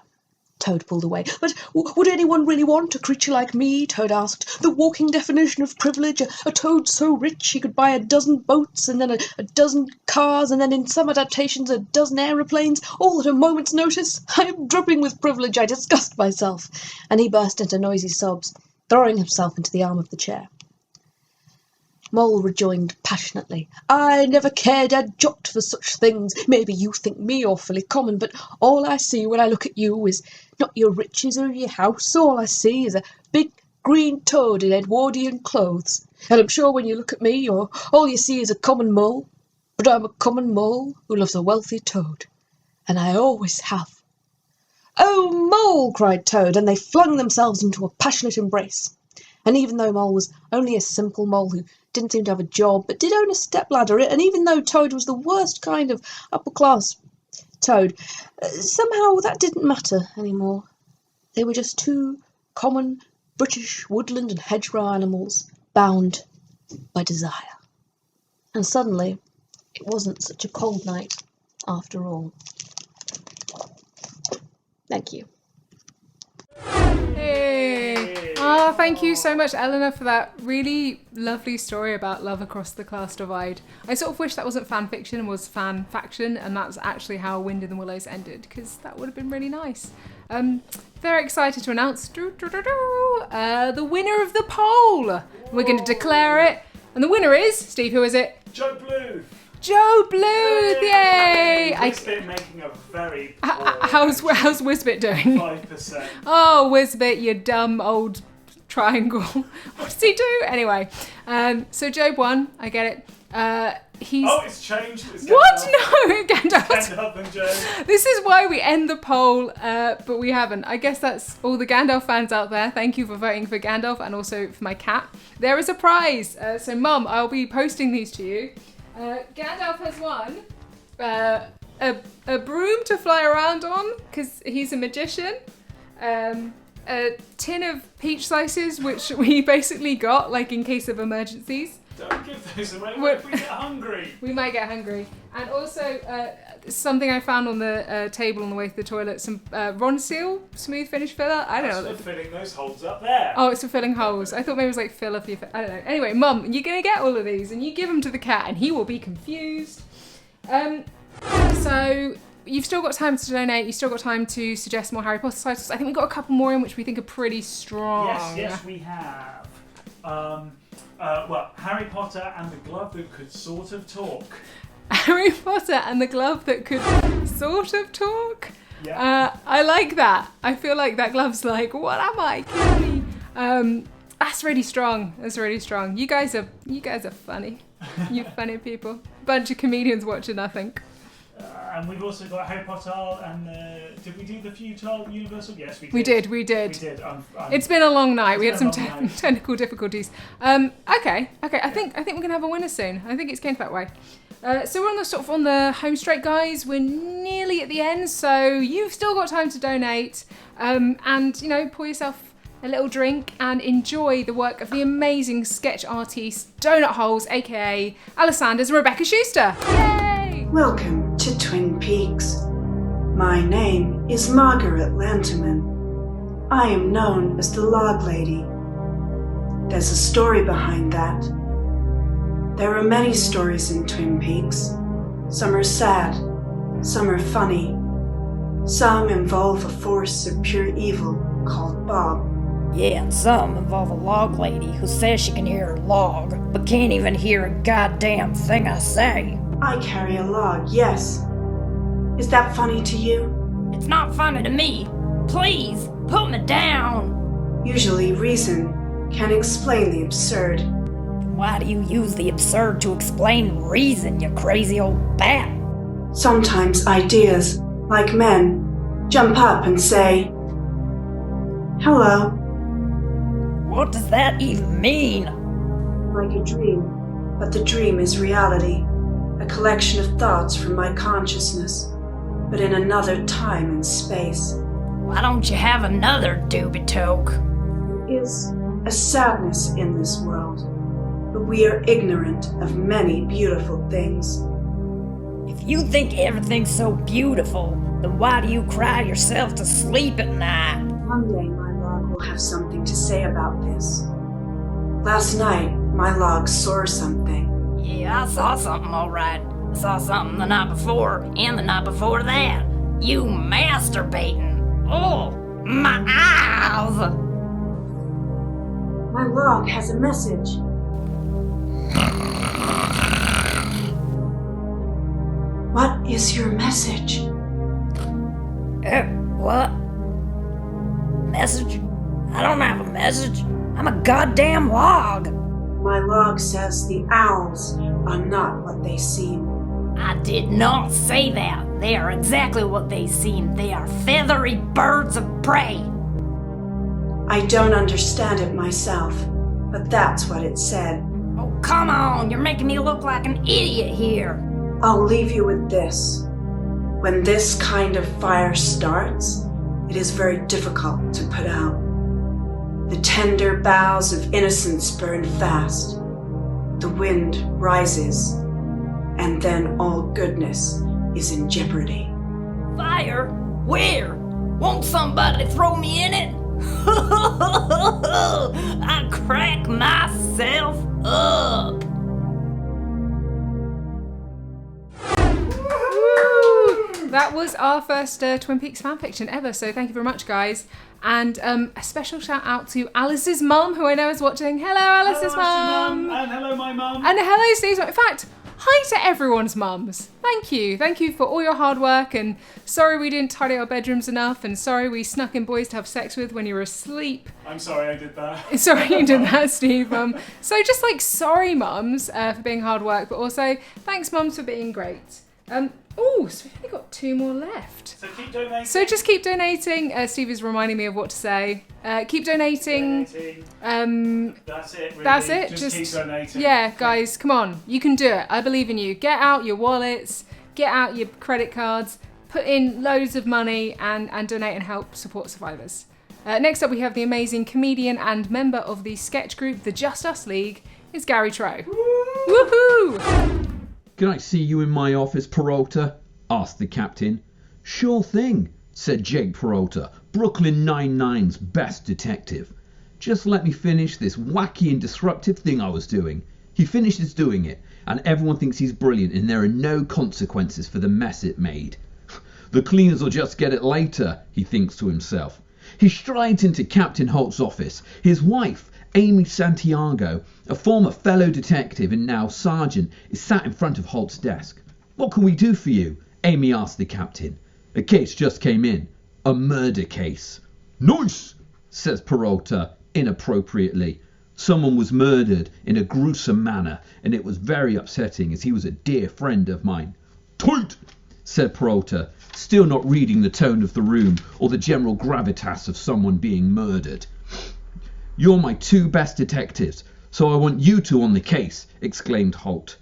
Toad pulled away. "But would anyone really want a creature like me?" Toad asked. "The walking definition of privilege, a toad so rich he could buy a dozen boats, and then a dozen cars, and then in some adaptations a dozen aeroplanes, all at a moment's notice. I am dripping with privilege, I disgust myself." And he burst into noisy sobs, throwing himself into the arm of the chair. Mole rejoined passionately. "I never cared a jot for such things. Maybe you think me awfully common, but all I see when I look at you is not your riches or your house. All I see is a big green toad in Edwardian clothes. And I'm sure when you look at me, all you see is a common mole. But I'm a common mole who loves a wealthy toad. And I always have." "Oh, Mole!" cried Toad, and they flung themselves into a passionate embrace. And even though Mole was only a simple mole who didn't seem to have a job, but did own a stepladder, and even though Toad was the worst kind of upper-class toad, somehow that didn't matter anymore. They were just two common British woodland and hedgerow animals, bound by desire. And suddenly, it wasn't such a cold night after all. Thank you. Hey. Oh, thank you so much, Eleanor, for that really lovely story about love across the class divide. I sort of wish that wasn't fan fiction and was fan faction, and that's actually how Wind in the Willows ended, because that would have been really nice. Very excited to announce the winner of the poll. We're going to declare it, and the winner is, Steve, who is it? Joe Blue. Joe Bluth, yay! Wisbit making a very poor How's Wisbit doing? 5%. Oh, Wisbit, you dumb old triangle. What does he do? Anyway, so Job won. I get it. He's... Oh, it's changed. It's what? Gandalf. No, Gandalf. Gandalf and Job. This is why we end the poll, but we haven't. I guess that's all the Gandalf fans out there. Thank you for voting for Gandalf and also for my cat. There is a prize. So, Mum, I'll be posting these to you. Gandalf has won a broom to fly around on because he's a magician. A tin of peach slices, which we basically got like in case of emergencies. Don't give those away. What if we get hungry? We might get hungry. And also something I found on the table on the way to the toilet, some Ron Seal smooth finish filler. I don't know. That's for filling those holes up there. Oh, it's for filling holes. I thought maybe it was like filler for your... I don't know. Anyway, Mum, you're going to get all of these and you give them to the cat and he will be confused. So... You've still got time to donate. You've still got time to suggest more Harry Potter titles. I think we've got a couple more in which we think are pretty strong. Yes, we have. Well, Harry Potter and the glove that could sort of talk. Harry Potter and the glove that could sort of talk? Yeah. I like that. I feel like that glove's like, what am I? Kill me. That's really strong. That's really strong. You guys are funny. You're funny people. Bunch of comedians watching nothing. And we've also got Harry Potter and did we do the futile universal? Yes, we did. We did. We did. It's been a long night. We had some technical difficulties. Okay. I think we're gonna have a winner soon. I think it's getting that way. So we're on the home straight, guys. We're nearly at the end, so you've still got time to donate. And pour yourself a little drink and enjoy the work of the amazing sketch artists Doughnut Holes, aka Alessanders and Rebecca Schuster. Yay! Welcome to Twin Peaks. My name is Margaret Lanterman. I am known as the Log Lady. There's a story behind that. There are many stories in Twin Peaks. Some are sad, some are funny. Some involve a force of pure evil called Bob. Yeah, and some involve a log lady who says she can hear a log, but can't even hear a goddamn thing I say. I carry a log, yes. Is that funny to you? It's not funny to me. Please, put me down. Usually reason can explain the absurd. Why do you use the absurd to explain reason, you crazy old bat? Sometimes ideas, like men, jump up and say, hello. What does that even mean? Like a dream, but the dream is reality. A collection of thoughts from my consciousness, but in another time and space. Why don't you have another doobie toke? There is a sadness in this world, but we are ignorant of many beautiful things. If you think everything's so beautiful, then why do you cry yourself to sleep at night? One day my log will have something to say about this. Last night, my log saw something. Yeah, I saw something alright. I saw something the night before, and the night before that. You masturbating. Oh, my eyes! My log has a message. What is your message? What? Message? I don't have a message. I'm a goddamn log. My log says the owls are not what they seem. I did not say that. They are exactly what they seem. They are feathery birds of prey. I don't understand it myself, but that's what it said. Oh, come on. You're making me look like an idiot here. I'll leave you with this. When this kind of fire starts, it is very difficult to put out. The tender boughs of innocence burn fast. The wind rises, and then all goodness is in jeopardy. Fire? Where? Won't somebody throw me in it? I crack myself up. That was our first Twin Peaks fanfiction ever, so thank you very much, guys. And a special shout out to Alice's mum, who I know is watching. Hello, Alice's mum. And hello, my mum. And hello, Steve's mum. In fact, hi to everyone's mums. Thank you. Thank you for all your hard work, and sorry we didn't tidy our bedrooms enough, and sorry we snuck in boys to have sex with when you were asleep. I'm sorry I did that. Sorry you did that, Steve. So just like sorry mums for being hard work, but also thanks mums for being great. So we've only got 2 more left. So keep donating. So just keep donating. Steve is reminding me of what to say. Keep donating. That's it, really. That's it. Just keep donating. Yeah, guys, come on. You can do it. I believe in you. Get out your wallets. Get out your credit cards. Put in loads of money and donate and help support survivors. Next up, we have the amazing comedian and member of the sketch group, the Just Us League, is Gary Trow. Woohoo! Can I see you in my office, Peralta? Asked the captain. Sure thing, said Jake Peralta, Brooklyn Nine-Nine's best detective. Just let me finish this wacky and disruptive thing I was doing. He finishes doing it, and everyone thinks he's brilliant, and there are no consequences for the mess it made. The cleaners will just get it later, he thinks to himself. He strides into Captain Holt's office. His wife, Amy Santiago, a former fellow detective and now sergeant, is sat in front of Holt's desk. What can we do for you? Amy asked the captain. A case just came in. A murder case. Nice, says Peralta inappropriately. Someone was murdered in a gruesome manner, and it was very upsetting as he was a dear friend of mine. Tight, said Peralta, still not reading the tone of the room or the general gravitas of someone being murdered. You're my 2 best detectives, so I want you 2 on the case, exclaimed Holt.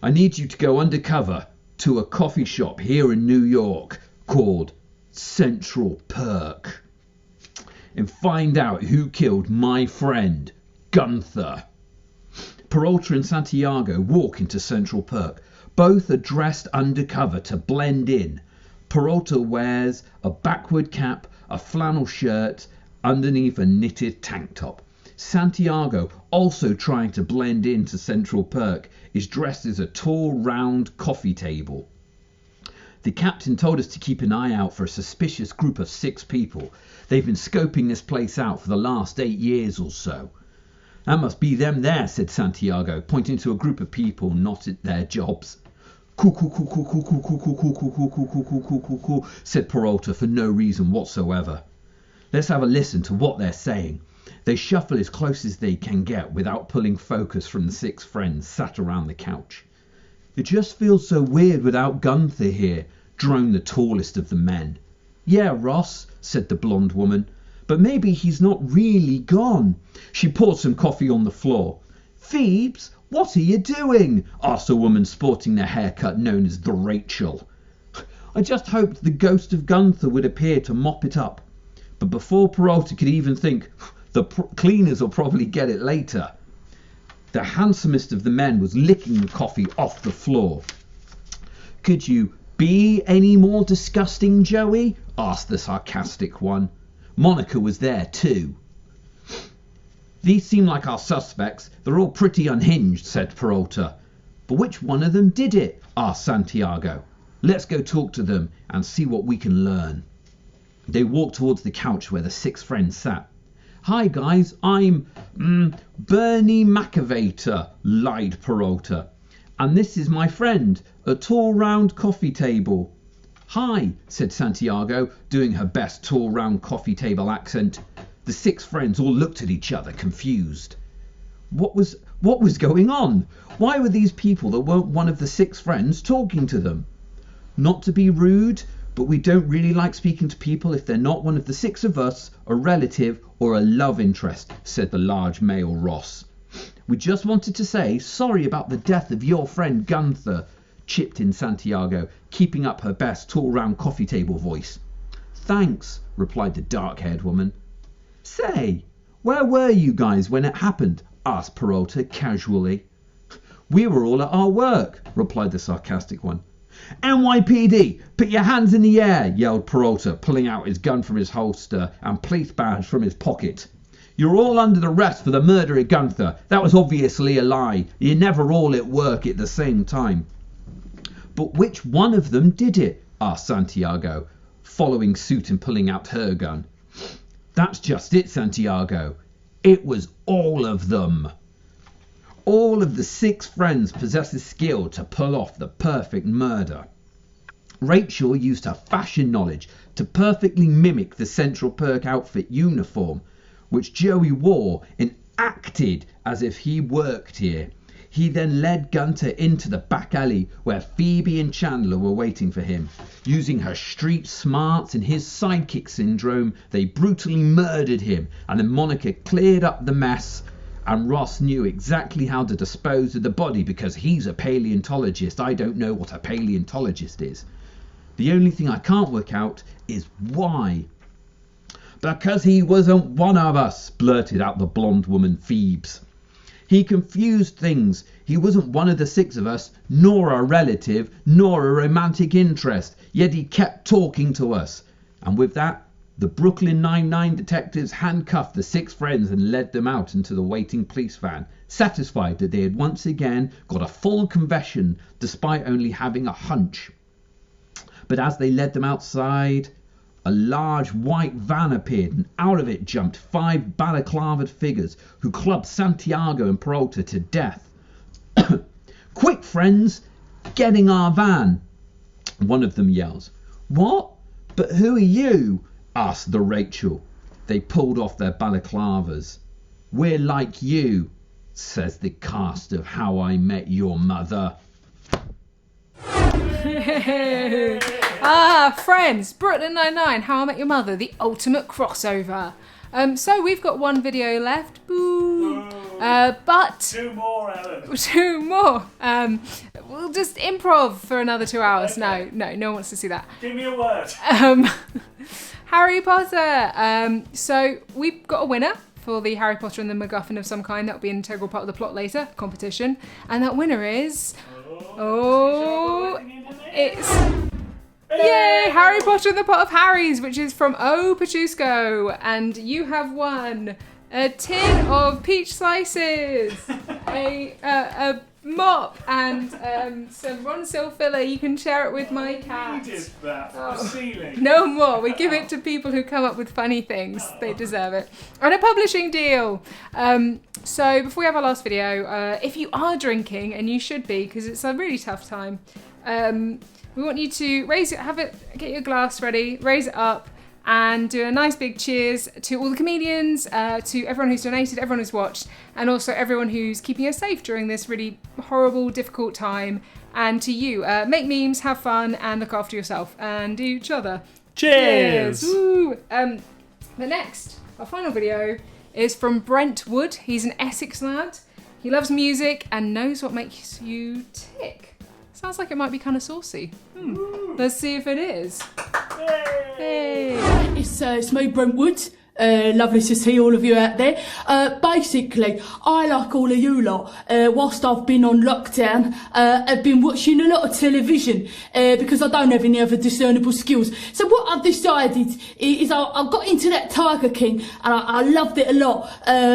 I need you to go undercover to a coffee shop here in New York called Central Perk and find out who killed my friend, Gunther. Peralta and Santiago walk into Central Perk. Both are dressed undercover to blend in. Peralta wears a backward cap, a flannel shirt, underneath a knitted tank top. Santiago, also trying to blend into Central Perk, is dressed as a tall, round coffee table. The captain told us to keep an eye out for a suspicious group of 6 people. They've been scoping this place out for the last 8 years or so. That must be them there, said Santiago, pointing to a group of people not at their jobs. Cool, said Peralta for no reason whatsoever. Let's have a listen to what they're saying. They shuffle as close as they can get without pulling focus from the 6 friends sat around the couch. It just feels so weird without Gunther here, droned the tallest of the men. Yeah, Ross, said the blonde woman, but maybe he's not really gone. She poured some coffee on the floor. Phoebes, what are you doing? Asked a woman sporting the haircut known as the Rachel. I just hoped the ghost of Gunther would appear to mop it up. But before Peralta could even think, the cleaners will probably get it later. The handsomest of the men was licking the coffee off the floor. Could you be any more disgusting, Joey? Asked the sarcastic one. Monica was there too. These seem like our suspects. They're all pretty unhinged, said Peralta. But which one of them did it? Asked Santiago. Let's go talk to them and see what we can learn. They walked towards the couch where the 6 friends sat. Hi guys, I'm Bernie McAvator, lied Peralta. And this is my friend, a tall round coffee table. Hi, said Santiago, doing her best tall round coffee table accent. The 6 friends all looked at each other, confused. What was going on? Why were these people that weren't one of the 6 friends talking to them? Not to be rude, but we don't really like speaking to people if they're not one of the 6 of us, a relative or a love interest, said the large male Ross. We just wanted to say sorry about the death of your friend Gunther, chipped in Santiago, keeping up her best tall round coffee table voice. Thanks, replied the dark-haired woman. Say, where were you guys when it happened? Asked Peralta casually. We were all at our work, replied the sarcastic one. NYPD, put your hands in the air, yelled Peralta, pulling out his gun from his holster and police badge from his pocket. You're all under arrest for the murder of Gunther. That was obviously a lie. You're never all at work at the same time. But which one of them did it? Asked Santiago, following suit and pulling out her gun. That's just it, Santiago. It was all of them. all of the 6 friends possess the skill to pull off the perfect murder. Rachel used her fashion knowledge to perfectly mimic the Central Perk outfit uniform, which Joey wore and acted as if he worked here. He then led Gunter into the back alley where Phoebe and Chandler were waiting for him. Using her street smarts and his sidekick syndrome, they brutally murdered him, and then Monica cleared up the mess, and Ross knew exactly how to dispose of the body because he's a paleontologist. I don't know what a paleontologist is. The only thing I can't work out is why. Because he wasn't one of us, blurted out the blonde woman Phoebes. He confused things. He wasn't one of the 6 of us, nor a relative, nor a romantic interest, yet he kept talking to us. And with that, the Brooklyn Nine-Nine detectives handcuffed the 6 friends and led them out into the waiting police van, satisfied that they had once again got a full confession despite only having a hunch. But as they led them outside, a large white van appeared, and out of it jumped 5 balaclavaed figures who clubbed Santiago and Peralta to death. "Quick, friends, get in our van," one of them yells. "What? But who are you?" asked the Rachel. They pulled off their balaclavas. "We're like you," says the cast of How I Met Your Mother. Friends, Brooklyn Nine-Nine, How I Met Your Mother, the ultimate crossover. So we've got 1 video left. Boo. But 2 more, Ellen. 2 more. We'll just improv for another 2 hours. Okay. No one wants to see that. Give me a word. Harry Potter. So we've got a winner for the Harry Potter and the MacGuffin of some kind. That'll be an integral part of the plot later competition. And that winner is... it's... Yay! Harry Potter and the Pot of Harrys, which is from O. Pachusco. And you have won a tin of peach slices, a mop, and some Ronsil filler. You can share it with my cat. Who did that from the ceiling? No more. We give it to people who come up with funny things. They deserve it. And a publishing deal. So before we have our last video, if you are drinking, and you should be, because it's a really tough time, we want you to raise it, get your glass ready, raise it up, and do a nice big cheers to all the comedians, to everyone who's donated, everyone who's watched, and also everyone who's keeping us safe during this really horrible, difficult time. And to you, make memes, have fun, and look after yourself and each other. Cheers! Woo! The next, our final video, is from Brent Wood. He's an Essex lad. He loves music and knows what makes you tick. Sounds like it might be kind of saucy. Let's see if it is. Hey. It's me, Brent Wood. Lovely to see all of you out there. Basically, I, like all of you lot, whilst I've been on lockdown, I've been watching a lot of television, because I don't have any other discernible skills. So what I've decided is I got into that Tiger King, and I loved it a lot.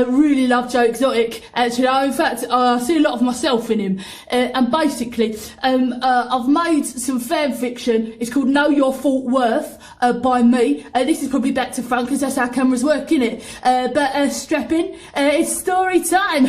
Really loved Joe Exotic, actually. In fact, I see a lot of myself in him. And basically, I've made some fan fiction. It's called Know Your Fault Worth, by me. This is probably back to front, because that's how cameras work, innit? But strap in, it's story time.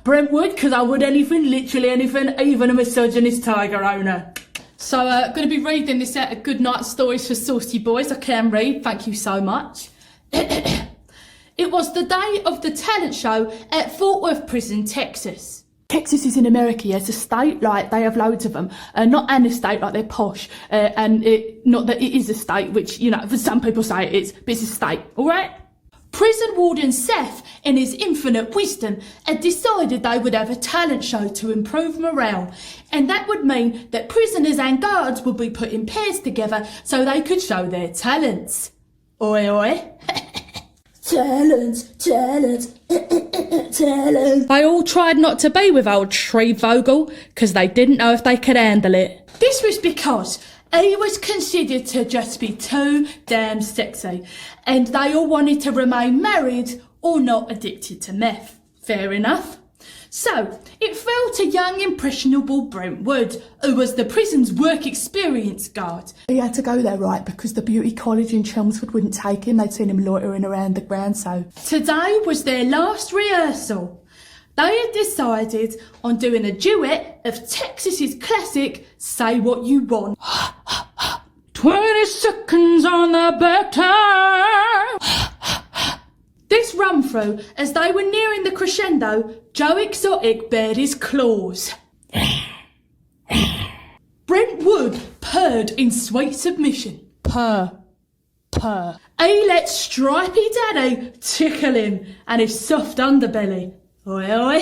Brentwood, because I would anything, literally anything, even a misogynist tiger owner. So, going to be reading this out of Good Night Stories for Saucy Boys. I can read, thank you so much. It was the day of the talent show at Fort Worth Prison, Texas. Texas is in America, yeah, it's a state, like, they have loads of them. Not an estate, like, they're posh. And not that it is a state, which, you know, for some people say it is, but it's a state, alright? Prison warden Seth, in his infinite wisdom, had decided they would have a talent show to improve morale. And that would mean that prisoners and guards would be put in pairs together so they could show their talents. Oi, oi. Talents, talents, talents. They all tried not to be with old Tree Vogel because they didn't know if they could handle it. This was because he was considered to just be too damn sexy, and they all wanted to remain married or not addicted to meth. Fair enough. So, it fell to young, impressionable Brent Wood, who was the prison's work experience guard. He had to go there, right, because the beauty college in Chelmsford wouldn't take him. They'd seen him loitering around the ground, so... Today was their last rehearsal. They had decided on doing a duet of Texas's classic Say What You Want. 20 seconds on the back time. This run through, as they were nearing the crescendo, Joe Exotic bared his claws. Brent Wood purred in sweet submission. Purr. Purr. He let Stripey Daddy tickle him and his soft underbelly. Oi, oi.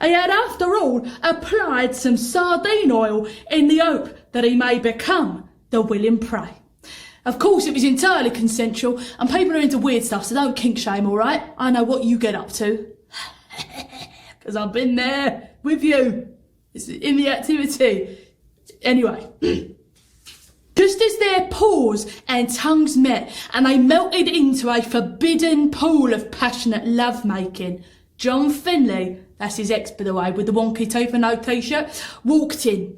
He had, after all, applied some sardine oil in the hope that he may become the willing prey. Of course, it was entirely consensual, and people are into weird stuff, so don't kink shame, all right? I know what you get up to. Because I've been there with you. It's in the activity. Anyway. Just as their paws and tongues met, and they melted into a forbidden pool of passionate lovemaking, John Finley, that's his ex, by the way, with the wonky tooth and no t-shirt, walked in.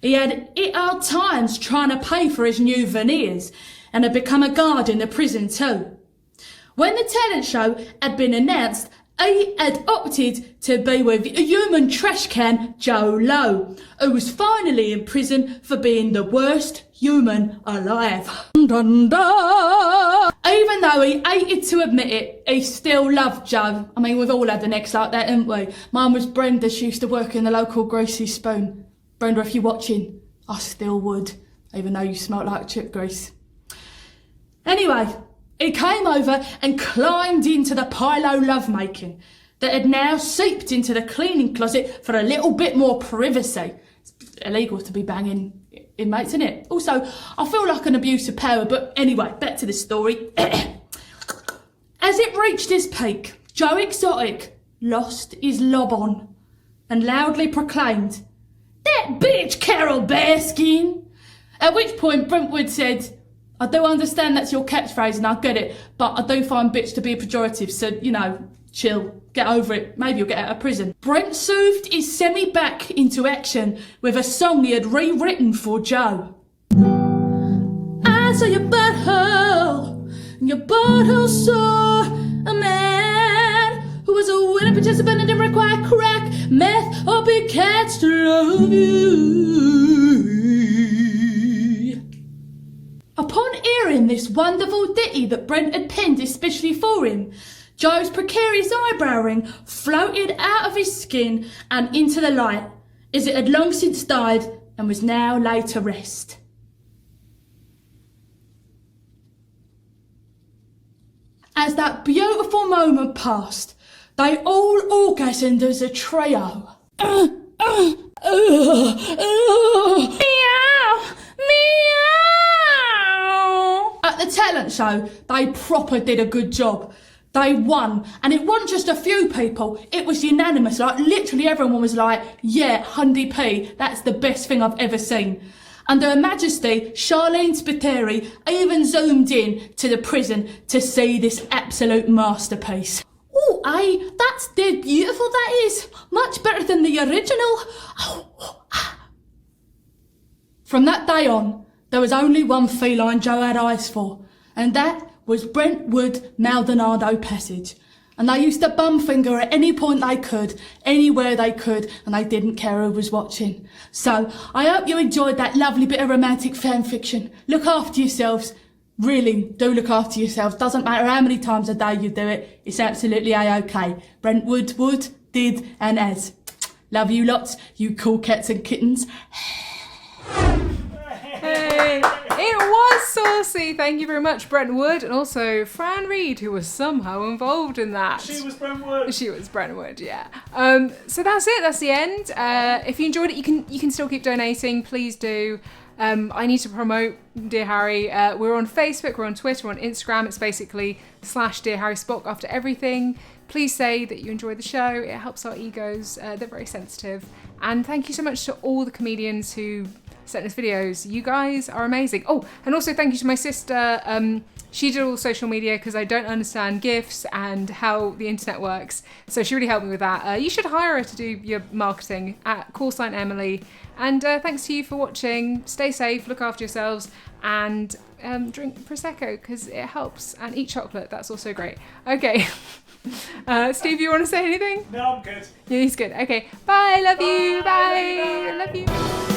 He had it hard times trying to pay for his new veneers, and had become a guard in the prison too. When the talent show had been announced, he had opted to be with a human trash can, Joe Lowe, who was finally in prison for being the worst human alive. Dun, dun. Even though he hated to admit it, he still loved Joe. I mean, we've all had an ex like that, haven't we? Mine was Brenda. She used to work in the local Greasy Spoon. Brenda, if you're watching, I still would, even though you smelt like chip grease. Anyway, he came over and climbed into the Pilo lovemaking that had now seeped into the cleaning closet for a little bit more privacy. It's illegal to be banging inmates, isn't it? Also, I feel like an abuse of power, but anyway, back to the story. As it reached its peak, Joe Exotic lost his lob on and loudly proclaimed, "That bitch Carol Baskin!" At which point Brentwood said, "I do understand that's your catchphrase and I get it, but I do find bitch to be a pejorative, so, you know, chill, get over it, maybe you'll get out of prison." Brent soothed his semi back into action with a song he had rewritten for Joe. I saw your butthole, and your butthole saw a man who was a willing participant and didn't require crack, meth, or big cats to love you. Upon hearing this wonderful ditty that Brent had penned especially for him, Joe's precarious eyebrow ring floated out of his skin and into the light, as it had long since died and was now laid to rest. As that beautiful moment passed, they all orgasmed as a trio. Meow! Meow! At the talent show, they proper did a good job. They won, and it wasn't just a few people, it was unanimous. Like, literally everyone was like, yeah, Hundy P, that's the best thing I've ever seen. And Her Majesty, Charlene Spiteri, even zoomed in to the prison to see this absolute masterpiece. Oh, aye, that's dead beautiful, that is. Much better than the original. From that day on, there was only one feline Joe had eyes for, and that was Brentwood Maldonado Passage. And they used to bum finger at any point they could, anywhere they could, and they didn't care who was watching. So, I hope you enjoyed that lovely bit of romantic fan fiction. Look after yourselves. Really, do look after yourselves. Doesn't matter how many times a day you do it, it's absolutely A-OK. Brentwood would, did, and has. Love you lots, you cool cats and kittens. Hey, it was saucy. Thank you very much, Brentwood, and also Fran Reid, who was somehow involved in that. She was Brentwood. She was Brentwood, yeah. So that's it. That's the end. If you enjoyed it, you can still keep donating. Please do. I need to promote Dear Harry. We're on Facebook, we're on Twitter, we're on Instagram. It's basically /Dear Harry Spock after everything. Please say that you enjoy the show. It helps our egos. They're very sensitive. And thank you so much to all the comedians who sent us videos. You guys are amazing. Oh, and also thank you to my sister. She did all the social media because I don't understand GIFs and how the internet works. So she really helped me with that. You should hire her to do your marketing at callsign Emily. And thanks to you for watching. Stay safe, look after yourselves, and drink Prosecco because it helps. And eat chocolate, that's also great. Okay. Steve, you want to say anything? No, I'm good. Yeah, he's good. Okay. Bye, love you. Bye. Love you.